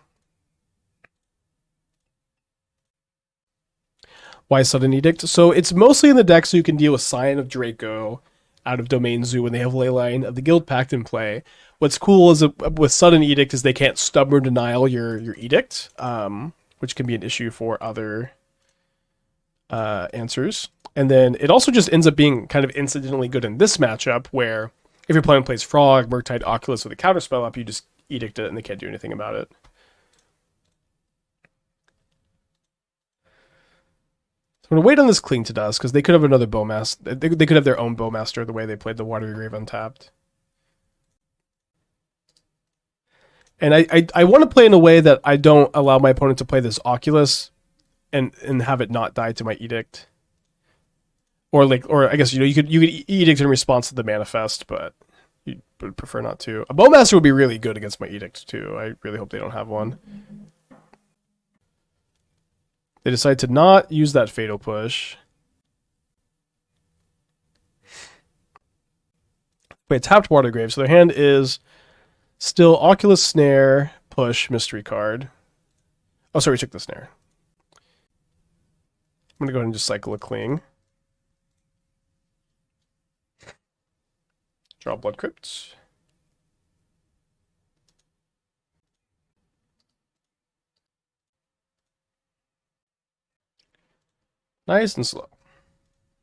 Why Sudden Edict? So it's mostly in the deck so you can deal with Scion of Draco out of Domain Zoo when they have Leyline of the Guild Pact in play. What's cool is with Sudden Edict is they can't stubborn denial your edict, which can be an issue for other answers. And then it also just ends up being kind of incidentally good in this matchup where if your opponent plays Frog, Murktide, Oculus with a counterspell up, you just edict it and they can't do anything about it. So I'm going to wait on this Cling to Dust because they could have another Bowmaster. They could have their own Bowmaster the way they played the Watery Grave untapped. And I want to play in a way that I don't allow my opponent to play this Oculus and have it not die to my Edict. Or I guess you could Edict in response to the Manifest, but you would prefer not to. A Bowmaster would be really good against my Edict too. I really hope they don't have one. They decide to not use that Fatal Push. Wait, tapped Water Grave, so their hand is still Oculus Snare, Push, Mystery card. Oh, sorry, we took the Snare. I'm going to go ahead and just cycle a Cling. Draw Blood Crypt. Nice and slow.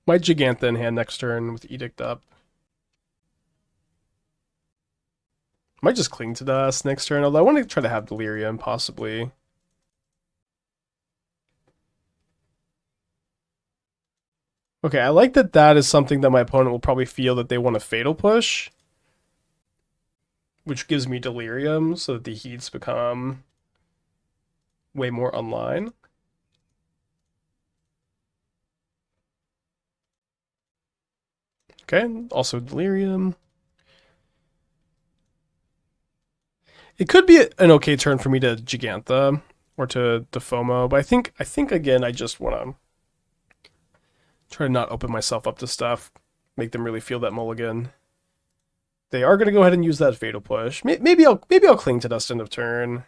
Might Jegantha in hand next turn with Edict up. Might just Cling to Dust next turn, although I want to try to have Delirium, possibly. Okay, I like that that is something that my opponent will probably feel that they want a Fatal Push. Which gives me Delirium, so that the heats become way more online. Okay, also Delirium. It could be an okay turn for me to Jegantha or to Fomo, but I think again I just want to try to not open myself up to stuff, make them really feel that mulligan. They are going to go ahead and use that Fatal Push. Maybe I'll Cling to Dust end of turn.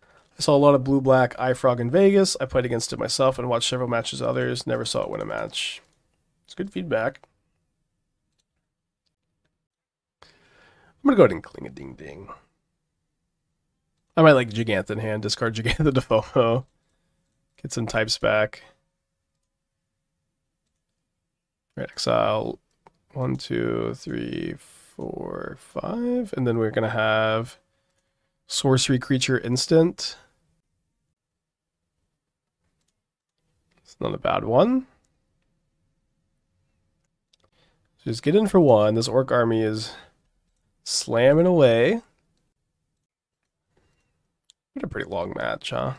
I saw a lot of blue-black iFrog in Vegas. I played against it myself and watched several matches of others. Never saw it win a match. It's good feedback. I'm going to go ahead and Cling a ding-ding. I might like Jegantha in hand, discard Jegantha to FOMO. Get some types back. Right, exile 1, 2, 3, 4, 5. And then we're going to have Sorcery Creature Instant. It's not a bad one. Just get in for one. This Orc army is Slamming away. What a pretty long match, huh?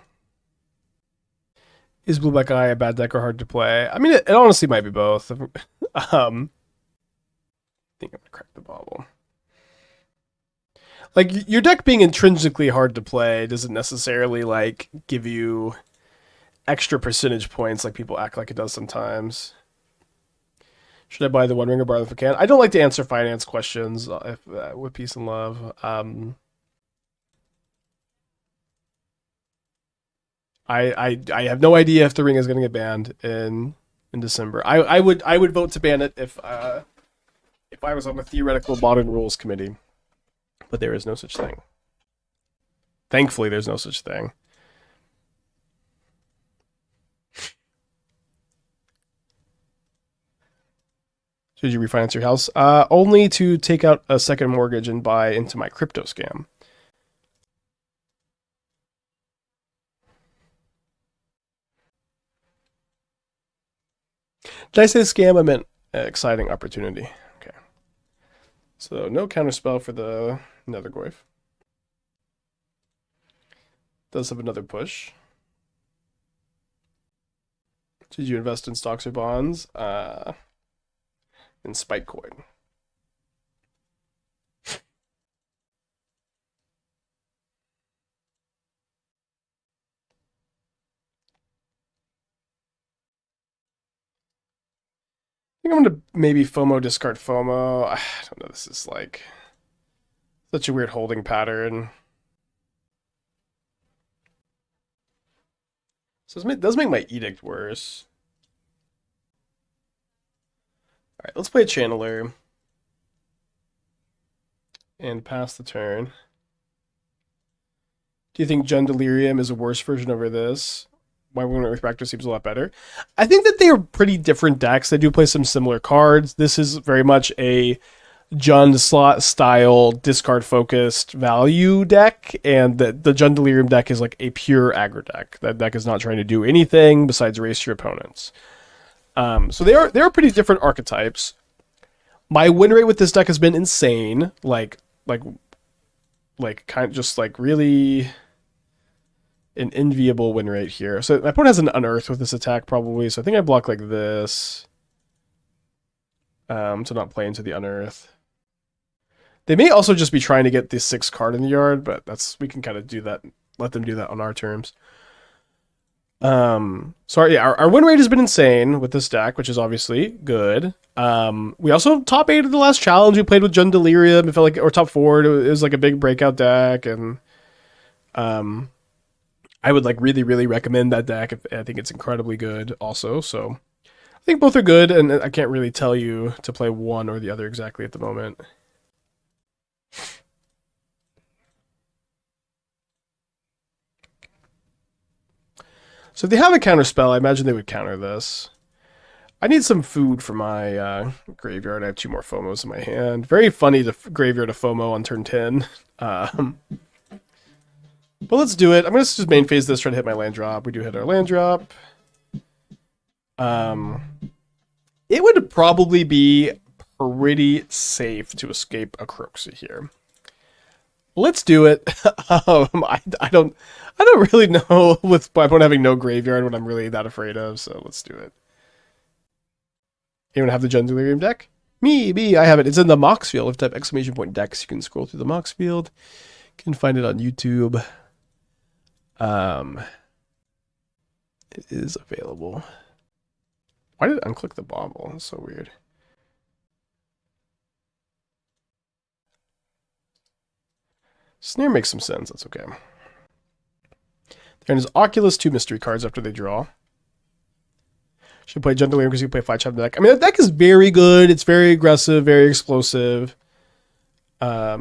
Is Blue Black Eye a bad deck or hard to play? I mean, it honestly might be both. I think I'm gonna crack the Bauble. Like, your deck being intrinsically hard to play doesn't necessarily, like, give you extra percentage points like people act like it does sometimes. Should I buy the One Ring or borrow if I can? I don't like to answer finance questions with peace and love. I have no idea if the ring is going to get banned in December. I would vote to ban it if I was on the theoretical modern rules committee, but there is no such thing. Thankfully, there's no such thing. Should you refinance your house? Only to take out a second mortgage and buy into my crypto scam. Did I say scam? I meant exciting opportunity. Okay. So no counterspell for the Nethergoyf. Does have another push. Did you invest in stocks or bonds? In Spitecoin. I think I'm going to maybe FOMO discard FOMO. I don't know. This is like such a weird holding pattern. So this does make my edict worse. All right, let's play a channeler and pass the turn. Do you think Jund Delirium is a worse version over this? My Wound Refractor seems a lot better. I think that they are pretty different decks. They do play some similar cards. This is very much a Jund slot style discard focused value deck, and the Jund Delirium deck is like a pure aggro deck. That deck is not trying to do anything besides race your opponents. So they are pretty different archetypes. My win rate with this deck has been insane. Like kind of just like really an enviable win rate here. So my opponent has an Unearth with this attack probably. So I think I block like this to not play into the Unearth. They may also just be trying to get the 6th card in the yard, but we can kind of do that. Let them do that on our terms. Sorry, yeah, our win rate has been insane with this deck, which is obviously good. We also top 8 of the last challenge. We played with Jund Delirium. It felt like, or top 4. It was like a big breakout deck, and I would like really, really recommend that deck. I think it's incredibly good also. So I think both are good, and I can't really tell you to play one or the other exactly at the moment. So if they have a counter spell, I imagine they would counter this. I need some food for my graveyard. I have 2 more Fomos in my hand. Very funny to graveyard a Fomo on turn 10. But let's do it. I'm going to just main phase this, try to hit my land drop. We do hit our land drop. It would probably be pretty safe to escape a Kroxa here. Let's do it. I don't really know with my opponent having no graveyard what I'm really that afraid of, so let's do it. Anyone have the Jund Delirium deck? Me, I have it. It's in the Mox field. If you type !point decks, you can scroll through the Mox field. You can find it on YouTube. It is available. Why did it unclick the Bauble? That's so weird. Snare makes some sense. That's okay. There is Oculus, 2 mystery cards after they draw. Should play Jund Delirium because you play 5 chap deck. I mean, that deck is very good. It's very aggressive, very explosive. I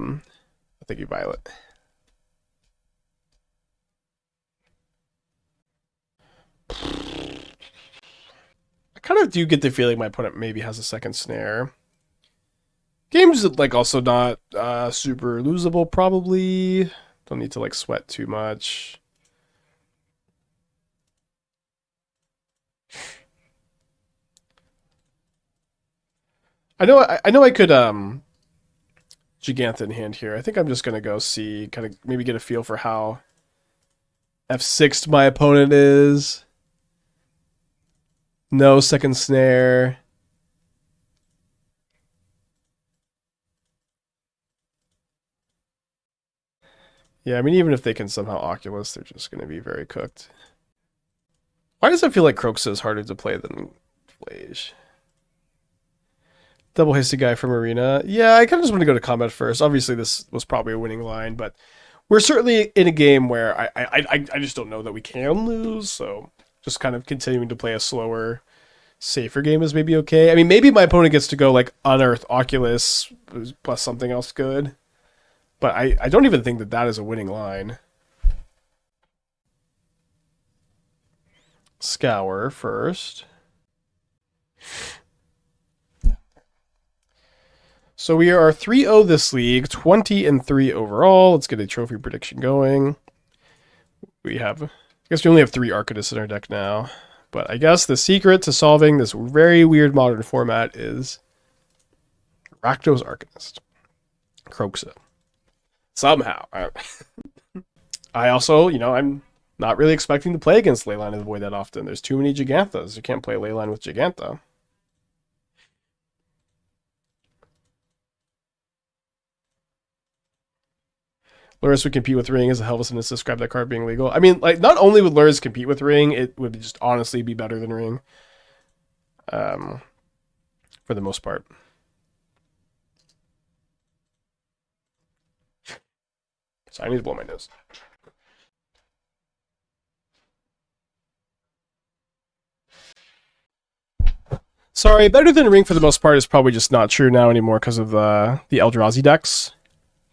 think you Violet. I kind of do get the feeling my opponent maybe has a second snare. Game's like also not super losable probably. Don't need to like sweat too much. I know I could Jegantha in hand here. I think I'm just going to go see, kind of maybe get a feel for how F6'd my opponent is. No second snare. Yeah, I mean, even if they can somehow Oculus, they're just going to be very cooked. Why does it feel like Kroxa is harder to play than Flage? Double hasty guy from Arena. Yeah, I kind of just want to go to combat first. Obviously, this was probably a winning line, but we're certainly in a game where I just don't know that we can lose, so just kind of continuing to play a slower, safer game is maybe okay. I mean, maybe my opponent gets to go like Unearth Oculus plus something else good. But I don't even think that that is a winning line. Scour first. So we are 3-0 this league, 20-3 overall. Let's get a trophy prediction going. We have, I guess we only have 3 Arcanists in our deck now. But I guess the secret to solving this very weird modern format is Rakdos Arcanist. Kroxa. Somehow. I also, you know, I'm not really expecting to play against Leyline of the Void that often. There's too many Jeganthas. You can't play Leyline with Jegantha. Lurrus would compete with Ring as a Helveson to describe that card being legal. I mean, like, not only would Lurrus compete with Ring, it would just honestly be better than Ring. For the most part. So I need to blow my nose. Sorry, better than Ring for the most part is probably just not true now anymore because of the Eldrazi decks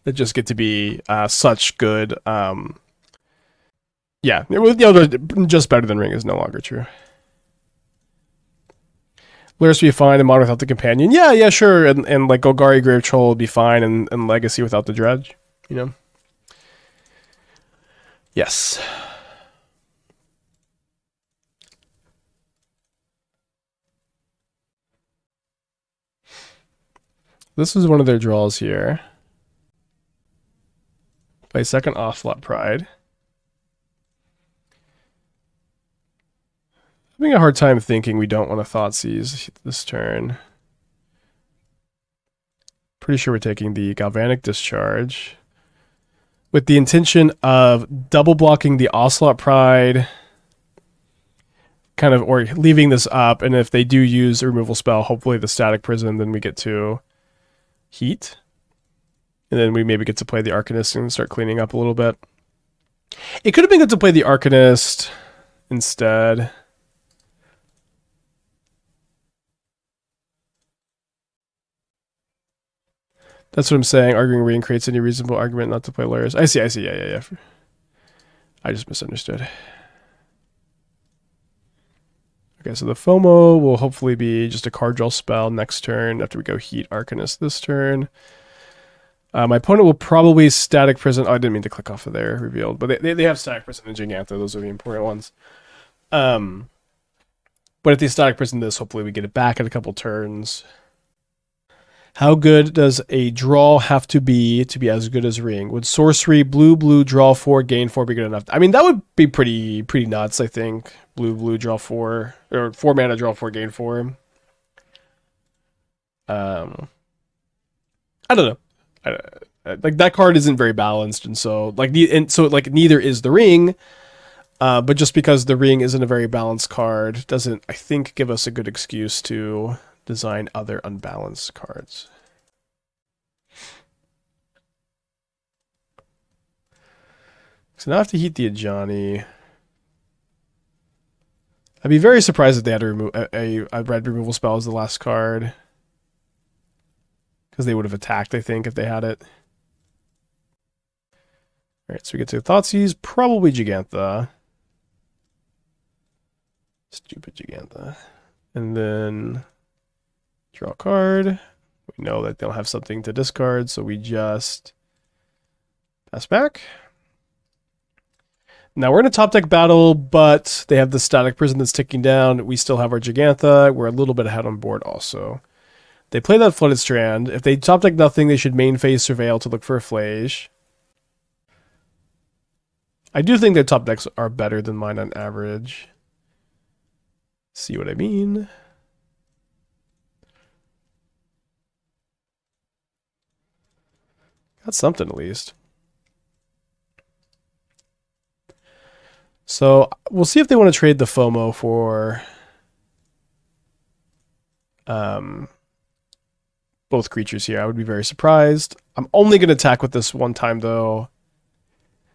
that just get to be such good. Yeah, with the Eldrazi, just better than Ring is no longer true. Lurrus would be fine and Modern without the Companion. Yeah, sure. And like Golgari Grave Troll would be fine and Legacy without the Dredge, you know? Yes. This is one of their draws here. Play second Offslot Pride. Having a hard time thinking we don't want to Thoughtseize this turn. Pretty sure we're taking the Galvanic Discharge with the intention of double blocking the Ocelot Pride, kind of, or leaving this up, and if they do use a removal spell, hopefully the Static Prison, then we get to Heat. And then we maybe get to play the Arcanist and start cleaning up a little bit. It could have been good to play the Arcanist instead. That's what I'm saying. Arguing Ring creates any reasonable argument not to play Lurrus. I see. Yeah. I just misunderstood. Okay, so the FOMO will hopefully be just a card draw spell next turn after we go Heat Arcanist this turn. My opponent will probably Static Prison. Oh, I didn't mean to click off of there, revealed. But they have Static Prison and Jegantha. Those are the important ones. But if they Static Prison this, hopefully we get it back in a couple turns. How good does a draw have to be as good as Ring? Would sorcery, blue, draw 4, gain 4 be good enough? I mean, that would be pretty nuts, I think. Blue, draw 4, or 4 mana, draw 4, gain 4. I don't know. Like, that card isn't very balanced, and so neither is the Ring. But just because the Ring isn't a very balanced card doesn't, I think, give us a good excuse to design other unbalanced cards. So now I have to Heat the Ajani. I'd be very surprised if they had to remove a red removal spell as the last card. Because they would have attacked, I think, if they had it. Alright, so we get to Thoughtseize, probably Jegantha. Stupid Jegantha. And then draw a card. We know that they'll have something to discard, so we just pass back. Now we're in a top deck battle, but they have the Static Prison that's ticking down. We still have our Jegantha. We're a little bit ahead on board also. They play that Flooded Strand. If they top deck nothing, they should main phase Surveil to look for a Flage. I do think their top decks are better than mine on average. See what I mean? Got something at least. So we'll see if they want to trade the Fomo for both creatures here. I would be very surprised. I'm only going to attack with this one time though.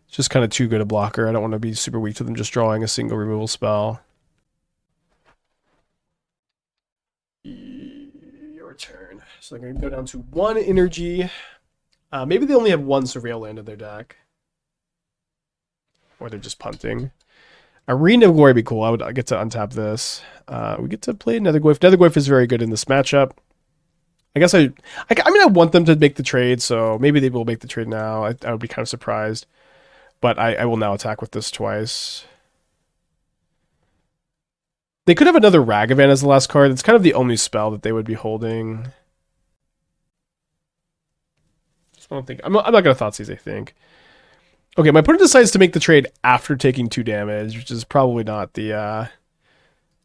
It's just kind of too good a blocker. I don't want to be super weak to them just drawing a single removal spell. Your turn. So they're going to go down to 1 energy. Maybe they only have 1 Surveil land in their deck. Or they're just punting. Arena of Glory would be cool. I get to untap this. We get to play Nethergoyf. Nethergoyf is very good in this matchup. I guess I mean, I want them to make the trade, so maybe they will make the trade now. I would be kind of surprised. But I will now attack with this twice. They could have another Ragavan as the last card. It's kind of the only spell that they would be holding. I don't think... I'm not going to Thoughtseize, I think. Okay, my opponent decides to make the trade after taking 2 damage, which is probably not the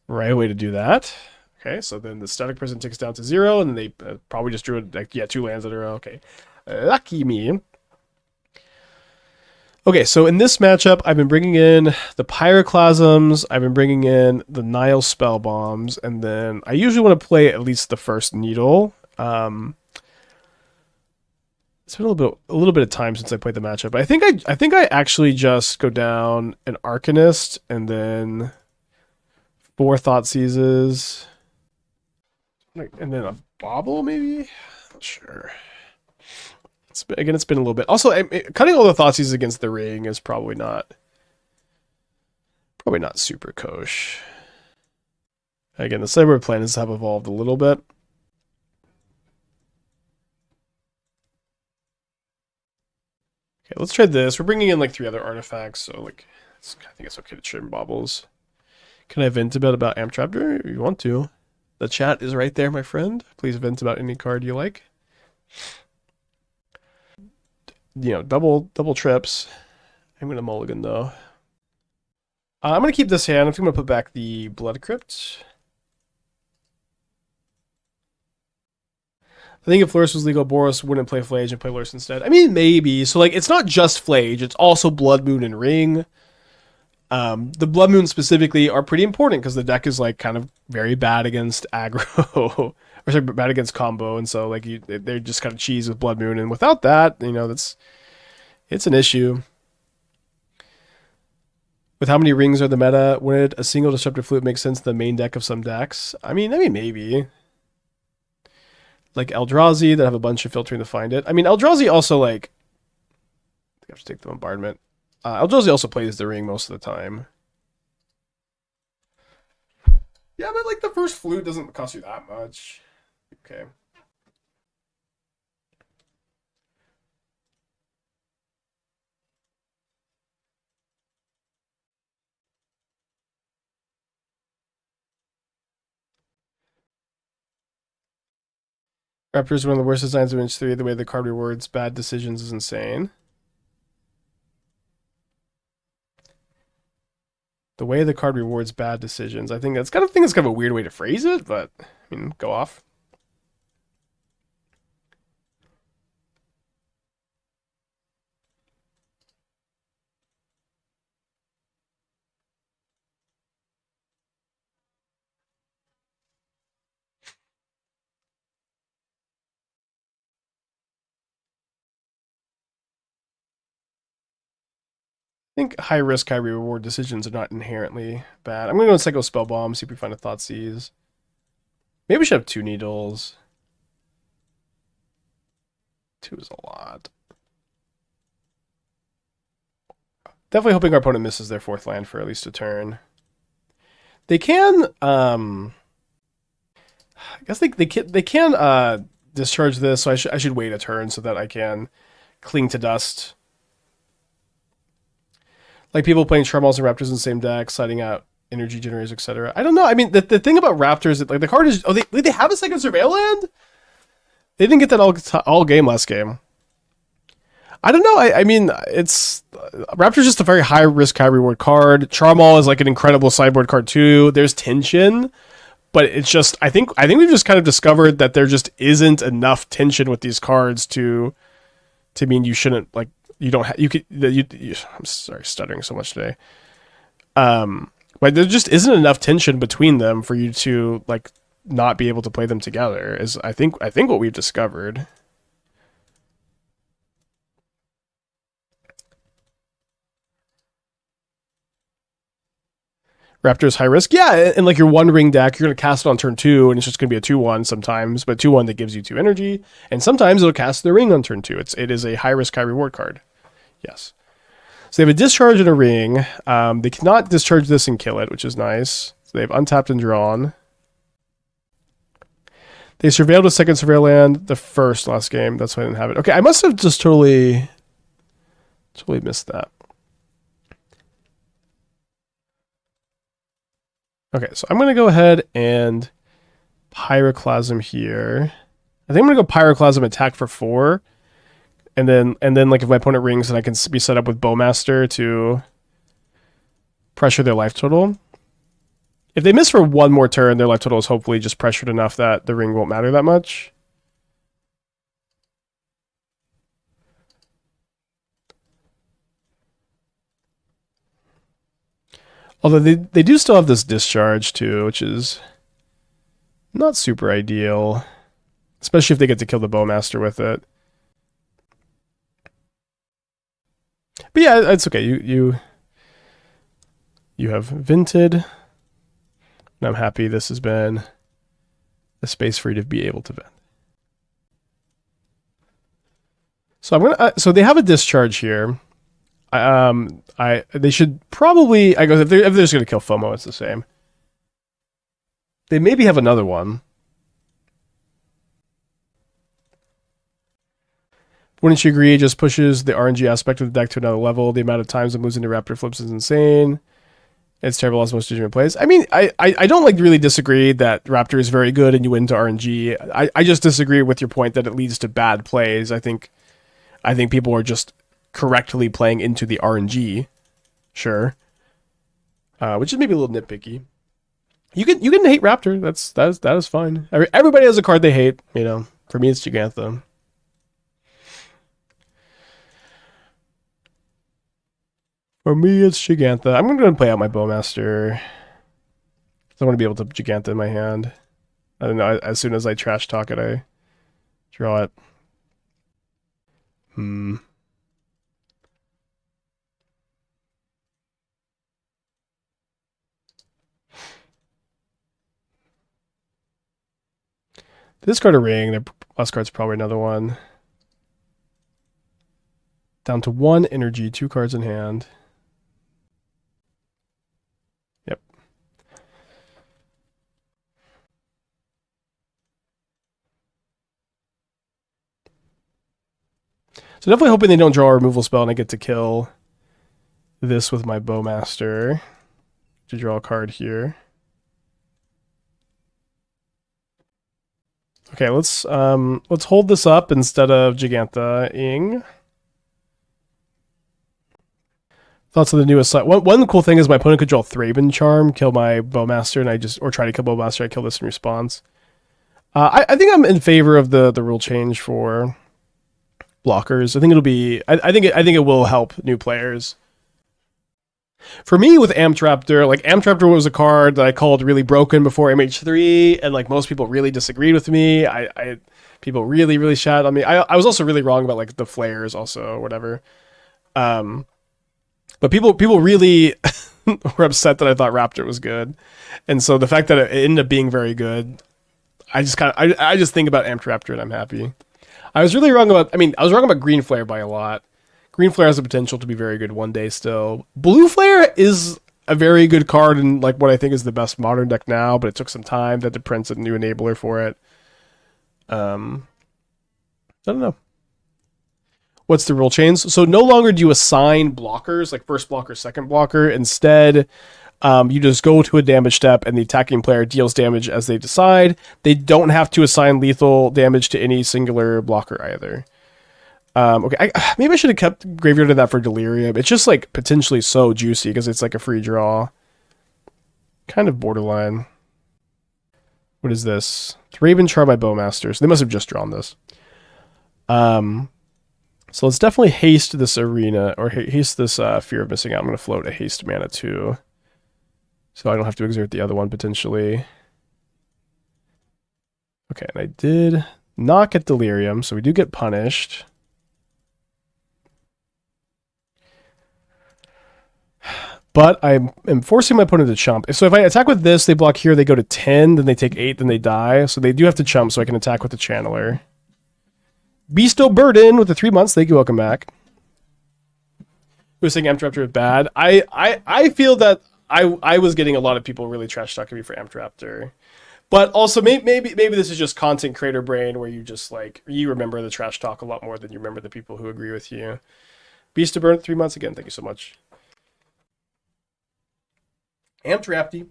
right way to do that. Okay, so then the static present ticks down to 0, and they probably just drew, 2 lands in a row. Okay, lucky me. Okay, so in this matchup, I've been bringing in the Pyroclasms, I've been bringing in the Nihil Spellbombs, and then I usually want to play at least the first Needle. It's been a little bit of time since I played the matchup. But I think I actually just go down an Arcanist and then 4 Thoughtseizes, and then a Bauble maybe. Not sure. It's been a little bit. Also, cutting all the Thoughtseizes against the ring is probably not super kosh. Again, the sideboard plans have evolved a little bit. Okay, let's try this. We're bringing in 3 other artifacts, so I think it's okay to trim Baubles. Can I vent about Amp Chapter? If you want to. The chat is right there, my friend. Please vent about any card you like. You know, double trips. I'm gonna mulligan though. I'm gonna keep this hand. I'm gonna put back the Blood Crypt. I think if Lurrus was legal, Boros wouldn't play Flage and play Lurrus instead. I mean, maybe. So, it's not just Flage. It's also Blood Moon and Ring. The Blood Moon specifically are pretty important because the deck is, kind of very bad against aggro. Or sorry, bad against combo. And so, they're just kind of cheese with Blood Moon. And without that, it's an issue. With how many rings are the meta, would a single Disruptive Flute make sense in the main deck of some decks? I mean, maybe. Like Eldrazi that have a bunch of filtering to find it. I mean, Eldrazi also I have to take the bombardment. Eldrazi also plays the ring most of the time. Yeah, but the first flute doesn't cost you that much. Okay. Raptor is one of the worst designs of Inch 3. The way the card rewards bad decisions is insane. The way the card rewards bad decisions. I think that's kind of a weird way to phrase it, but I mean, go off. I think high risk, high reward decisions are not inherently bad. I'm going to go with Psycho Spellbomb, see if we find a Thoughtseize. Maybe we should have 2 Needles. 2 is a lot. Definitely hoping our opponent misses their 4th land for at least a turn. They can, I guess they can discharge this, so I should wait a turn so that I can cling to dust. People playing Charmaws and Raptors in the same deck, sliding out energy generators, etc. I don't know. I mean, the thing about Raptors is the card is... Oh, they have a second Surveil land? They didn't get that all game last game. I don't know. I mean, it's Raptor's just a very high risk, high reward card. Charmaw is like an incredible sideboard card too. There's tension, but it's just I think we've just kind of discovered that there just isn't enough tension with these cards to mean you shouldn't like you don't you could you I'm sorry stuttering so much today. But there just isn't enough tension between them for you to like not be able to play them together. Is I think what we've discovered. Raptor's high risk. Yeah, and like your One Ring deck, you're going to cast it on turn 2, and it's just going to be a 2-1 sometimes, but 2-1 that gives you 2 energy, and sometimes it'll cast the ring on turn 2. It is a high risk, high reward card. Yes. So they have a discharge and a ring. They cannot discharge this and kill it, which is nice. So they have untapped and drawn. They surveilled a second surveil land the first last game. That's why I didn't have it. Okay, I must have just totally missed that. Okay, so I'm going to go ahead and Pyroclasm here. I think I'm going to go Pyroclasm attack for 4. And then like if my opponent rings, then I can be set up with Bowmaster to pressure their life total. If they miss for one more turn, their life total is hopefully just pressured enough that the ring won't matter that much. Although they do still have this discharge too, which is not super ideal. Especially if they get to kill the Bowmaster with it. But yeah, it's okay. You have Vinted. And I'm happy this has been a space for you to be able to vent. So I'm gonna. So they have a discharge here. They should probably. I go if they're just gonna kill Fomo, it's the same. They maybe have another one. Wouldn't you agree? It just pushes the RNG aspect of the deck to another level. The amount of times it moves into Raptor flips is insane. It's terrible as most legitimate plays. I mean, I don't like really disagree that Raptor is very good and you win to RNG. I just disagree with your point that it leads to bad plays. I think people are just correctly playing into the RNG. Sure. Which is maybe a little nitpicky. You can hate Raptor. That is fine. Everybody has a card they hate, you know. For me it's Jegantha. For me, it's Jegantha. I'm going to go and play out my Bowmaster. I want to be able to Jegantha in my hand. I don't know, as soon as I trash talk it, I draw it. Discard a ring. Their last card's probably another one. Down to 1 energy, 2 cards in hand. Yep. So definitely hoping they don't draw a removal spell and I get to kill this with my Bowmaster to draw a card here. Okay, let's hold this up instead of Jegantha-ing. Thoughts on the newest site. One cool thing is my opponent could draw Thraben Charm, kill my Bowmaster, and or try to kill Bowmaster. I kill this in response. I think I'm in favor of the rule change for blockers. I think it'll be. I think it will help new players. For me, with Amped Raptor, like Amped Raptor was a card that I called really broken before MH3, and like most people really disagreed with me. People really shat on me. I was also really wrong about like the flares also or whatever. But people really were upset that I thought Raptor was good, and so the fact that it ended up being very good, I just think about Amped Raptor and I'm happy. I was really wrong about. I mean, I was wrong about Green Flare by a lot. Green Flare has the potential to be very good one day still. Blue Flare is a very good card and like what I think is the best modern deck now, but it took some time. That the Prince a new enabler for it. I don't know. What's the rule change? So no longer do you assign blockers, like first blocker, second blocker. Instead, You just go to a damage step, and the attacking player deals damage as they decide. They don't have to assign lethal damage to any singular blocker either. Okay, maybe I should have kept Graveyard of that for Delirium. It's just like potentially so juicy because it's like a free draw. Kind of borderline. What is this? It's Raven Charmaw Bowmasters. They must have just drawn this. So let's definitely haste this arena, or haste this Fear of Missing Out. I'm going to float a haste mana too, so I don't have to exert the other one potentially. Okay, and I did not get Delirium, so we do get punished. But I am forcing my opponent to chump. So if I attack with this, they block here, they go to 10, then they take 8, then they die. So they do have to chump so I can attack with the Channeler. Beasto Burden with the 3 months. Thank you, welcome back. Who was saying Amped Raptor is bad? I feel that I was getting a lot of people really trash talking me for Amped Raptor. But also maybe this is just content creator brain where you just like, you remember the trash talk a lot more than you remember the people who agree with you. Beasto Burden 3 months again. Thank you so much. Amped Raptor,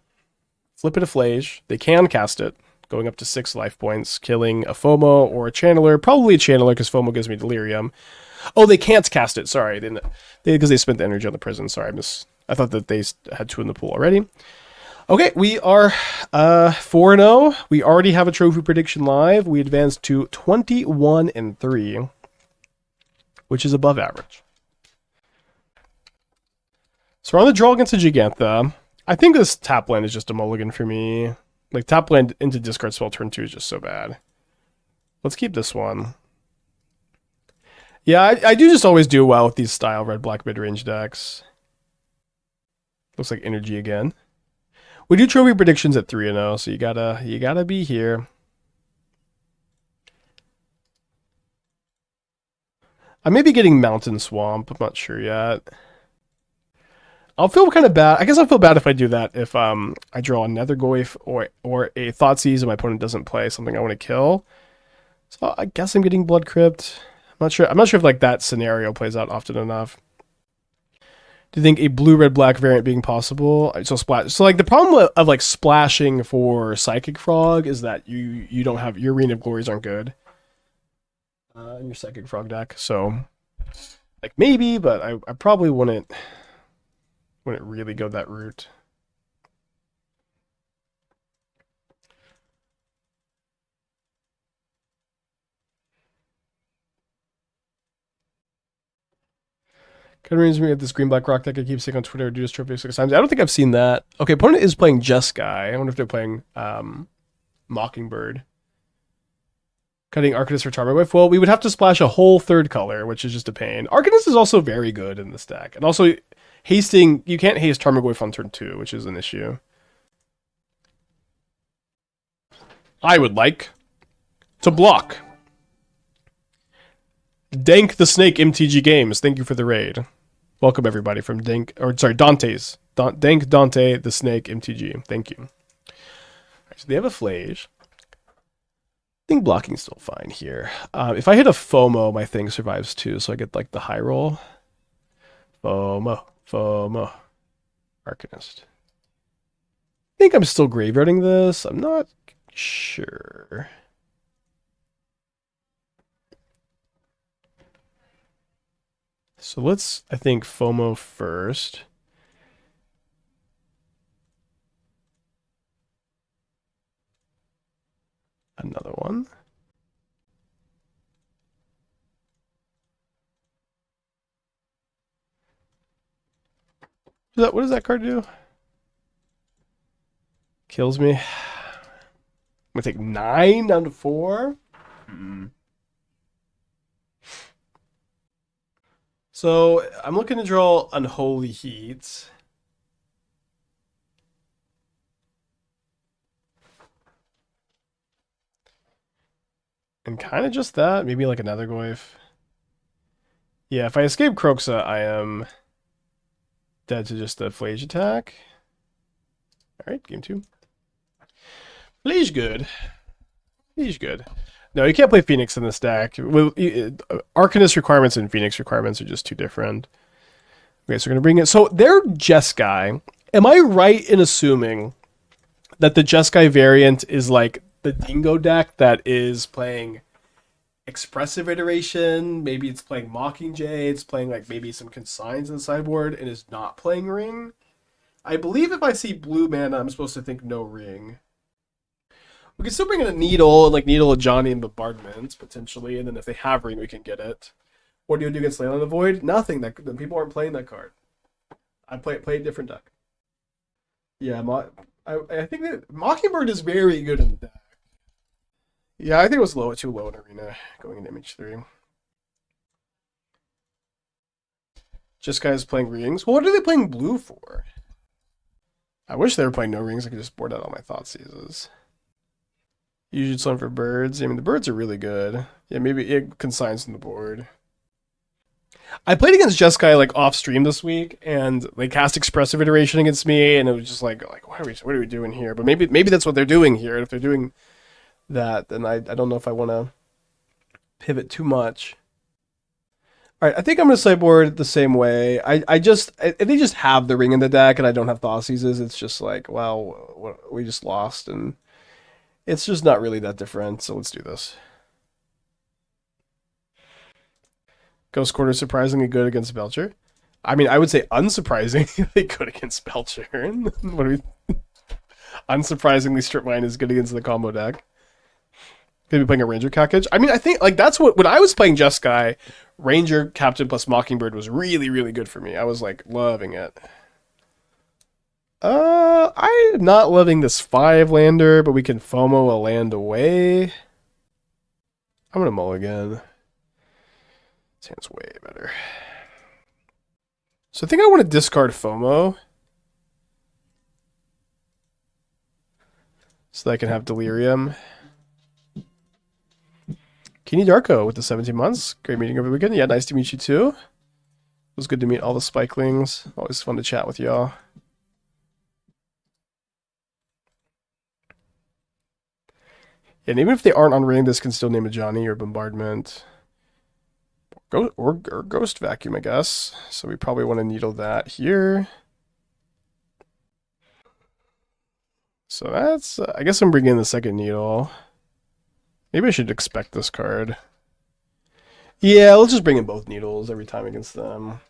flip it a Flage. They can cast it, going up to 6 life points, killing a Fomo or a Channeler. Probably a Channeler because Fomo gives me Delirium. Oh, they can't cast it. Sorry, because they spent the energy on the prison. Sorry, I thought that they had 2 in the pool already. Okay, we are 4-0. We already have a trophy prediction live. We advanced to 21-3, which is above average. So we're on the draw against the Jegantha. I think this tap land is just a mulligan for me. Like, tap land into discard spell turn 2 is just so bad. Let's keep this one. Yeah, I do just always do well with these style red-black mid-range decks. Looks like energy again. We do trophy predictions at 3-0, so you gotta be here. I may be getting Mountain Swamp. I'm not sure yet. I'll feel kind of bad. I guess I'll feel bad if I do that. If I draw a Nethergoyf or a Thoughtseize and my opponent doesn't play something I want to kill. So I guess I'm getting Blood Crypt. I'm not sure if like that scenario plays out often enough. Do you think a blue red black variant being possible? So splash. So like the problem of like splashing for Psychic Frog is that you don't have your Arena of Glories aren't good. In your Psychic Frog deck. So like maybe, but I probably wouldn't really go that route. Kind of reminds me of this green black rock deck I keep seeing on Twitter. Do this trophy 6 times. I don't think I've seen that. Okay, opponent is playing Jeskai. I wonder if they're playing Mockingbird. Cutting Arcanist for Charmaw. Well, we would have to splash a whole third color, which is just a pain. Arcanist is also very good in this deck, and also hasting, you can't haste Tarmogoyf on turn 2, which is an issue. I would like to block. Dank the Snake MTG Games, thank you for the raid. Welcome everybody from Dante's. Dank Dante the Snake MTG, thank you. Right, so they have a Flage. I think blocking's still fine here. If I hit a Fomo, my thing survives too, so I get like the high roll. Fomo. Arcanist. I think I'm still graveyarding this. I'm not sure. So let's, I think, Fomo first. Another one. What does that card do? Kills me. I'm gonna take 9 down to 4. So I'm looking to draw Unholy Heat. And kind of just that, maybe like another Nethergoyf. Yeah, if I escape Kroxa, I am dead to just the Flage attack. Alright, game 2. Flage good. Flage good. No, you can't play Phoenix in this deck. Arcanist requirements and Phoenix requirements are just too different. Okay, so we're going to bring it. So they're Jeskai. Am I right in assuming that the Jeskai variant is like the Dingo deck that is playing Expressive Iteration? Maybe it's playing Mockingjay. It's playing like maybe some Consigns in the sideboard and is not playing Ring. I believe if I see blue mana, I'm supposed to think no Ring. We can still bring in a Needle, like Needle of Johnny and Bombardment, potentially, and then if they have Ring, we can get it. What do you do against Leyline of the Void? Nothing. That people aren't playing that card. I play a different deck. Yeah, I think that Mockingbird is very good in the deck. Yeah, I think it was too low in Arena, going into Image 3. Just guys playing Rings. Well, what are they playing blue for? I wish they were playing no Rings. I could just board out all my Thoughtseizes. Usually it's one for birds. I mean, the birds are really good. Yeah, maybe it consigns on the board. I played against Jeskai like off stream this week, and they cast Expressive Iteration against me, and it was just like what are we doing here? But maybe that's what they're doing here. And if they're doing that, then I don't know if I want to pivot too much. All right, I think I'm gonna sideboard the same way. They just have the Ring in the deck, and I don't have Thoughtseizes. It's just like, well, we just lost, and it's just not really that different. So let's do this. Ghost Quarter surprisingly good against Belcher. I mean, I would say unsurprisingly good against Belcher. What are we? Unsurprisingly, Strip Mine is good against the combo deck. Maybe playing a Ranger Package. I mean, I think like that's what when I was playing Jeskai, Ranger Captain plus Mockingbird was really, really good for me. I was like loving it. I'm not loving this 5-lander, but we can FOMO a land away. I'm gonna mulligan. This hand's way better. So I think I want to discard FOMO. So that I can have Delirium. Keeney Darko with the 17 months. Great meeting over the weekend. Yeah, nice to meet you too. It was good to meet all the Spikelings. Always fun to chat with y'all. And even if they aren't on Ring, this can still name a Johnny or Bombardment. Or Ghost Vacuum, I guess. So we probably want to Needle that here. So that's... I guess I'm bringing in the second Needle. Maybe I should expect this card. Yeah, let's just bring in both Needles every time against them.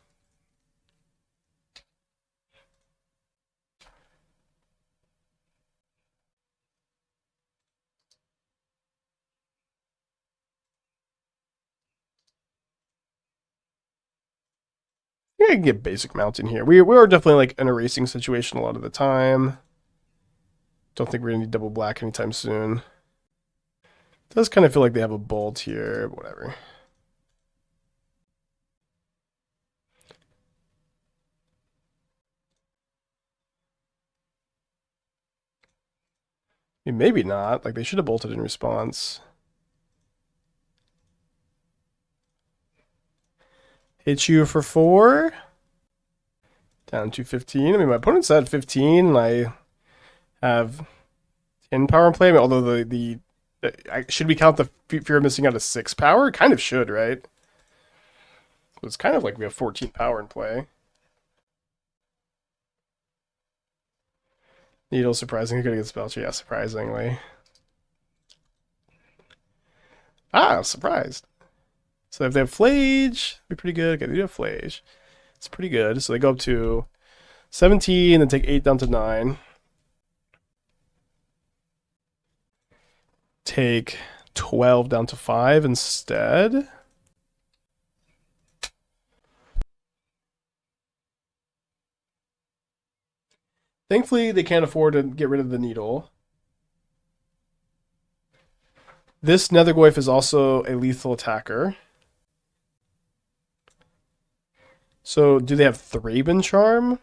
Yeah, I can get basic mountain here. We are definitely like in a racing situation a lot of the time. Don't think we're gonna need double black anytime soon. It does kind of feel like they have a bolt here, but whatever. I mean, maybe not. Like they should have bolted in response. Hit you for 4. Down to 15. I mean, my opponent's at 15, and I have 10 power in play. I mean, although should we count the fear of missing out as 6 power? Kind of should, right? It's kind of like we have 14 power in play. Needle surprisingly good against Belcher. Yeah, surprisingly. Ah, surprised. So if they have Flage, it'd be pretty good. Okay, they do have Flage. It's pretty good. So they go up to 17 and take 8 down to 9. Take 12 down to 5 instead. Thankfully, they can't afford to get rid of the Needle. This Nethergoyf is also a lethal attacker. So, do they have Thraben Charm?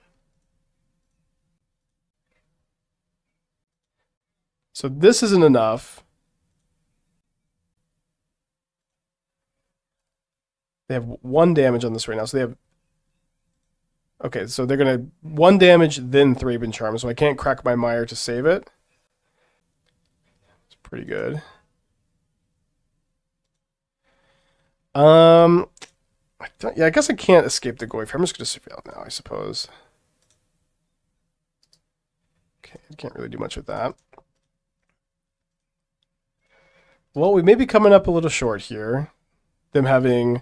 So this isn't enough. They have 1 damage on this right now, so they have... Okay, so they're gonna 1 damage, then Thraben Charm, so I can't crack my Mire to save it. It's pretty good. Yeah, I guess I can't escape the Goyf. I'm just gonna surveil now, I suppose. Can't really do much with that. Well, we may be coming up a little short here. Them having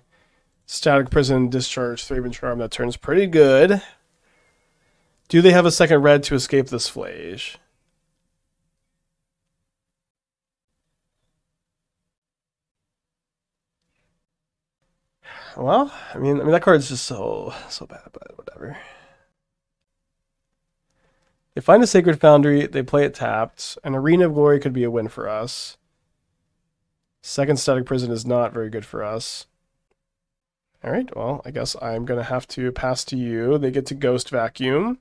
Static Prison, Discharge, Thraben Charm, that turns pretty good. Do they have a second red to escape this Flage? Well, I mean that card's just so bad, but whatever. They find a Sacred Foundry, they play it tapped. An Arena of Glory could be a win for us. Second Static Prison is not very good for us. Alright, well, I guess I'm going to have to pass to you. They get to Ghost Vacuum.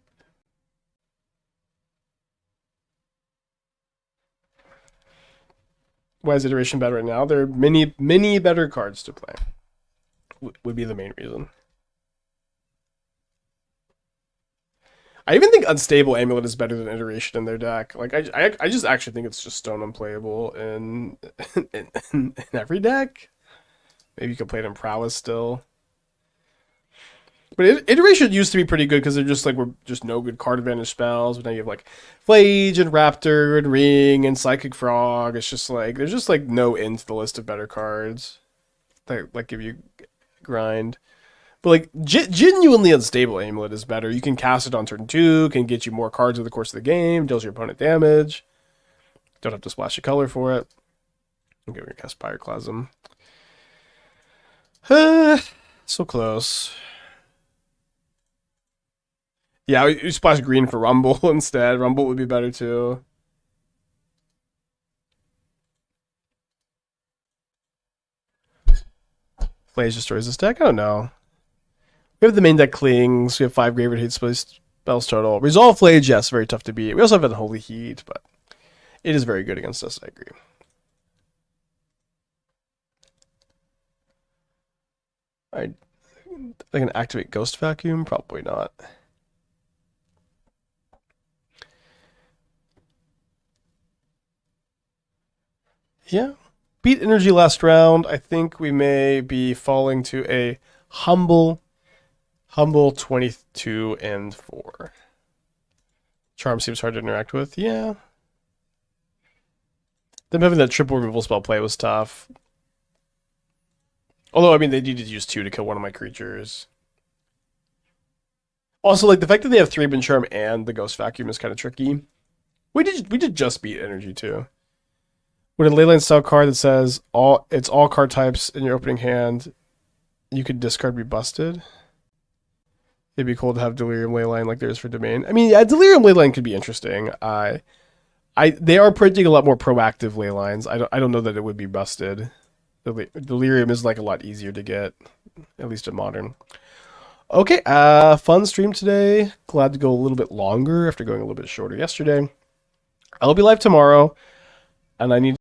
Why is Iteration bad right now? There are many better cards to play. Would be the main reason. I even think Unstable Amulet is better than Iteration in their deck. Like I just actually think it's just stone unplayable in every deck. Maybe you could play it in Prowess still. But Iteration used to be pretty good because they're just like we're just no good card advantage spells. But now you have like Flage and Raptor and Ring and Psychic Frog. It's just like there's just like no end to the list of better cards that like give you grind. But like genuinely Unstable Amulet is better. You can cast it on turn 2, can get you more cards over the course of the game, deals your opponent damage. Don't have to splash a color for it. Okay, we're gonna cast Pyroclasm. So close. Yeah, we splash green for Rumble instead. Rumble would be better too. Flage destroys this deck? I don't know. We have the main deck Clings. We have 5 Graveyard Hate spells total. Resolve Flage, yes, very tough to beat. We also have Unholy Heat, but it is very good against us, I agree. Alright. I can activate Ghost Vacuum? Probably not. Yeah. Beat Energy last round. I think we may be falling to a humble 22 and 4. Charm seems hard to interact with. Yeah. Them having that triple removal spell play was tough. Although, I mean, they needed to use 2 to kill one of my creatures. Also, like, the fact that they have Thraben Charm and the Ghost Vacuum is kind of tricky. We did just beat Energy, too. With a Leyline style card that says it's all card types in your opening hand, you could discard Be Busted. It'd be cool to have Delirium Leyline like there is for Domain. I mean, yeah, Delirium Leyline could be interesting. They are printing a lot more proactive Leylines. I don't know that it would be busted. Delirium is like a lot easier to get, at least in Modern. Okay, fun stream today. Glad to go a little bit longer after going a little bit shorter yesterday. I'll be live tomorrow, and I need.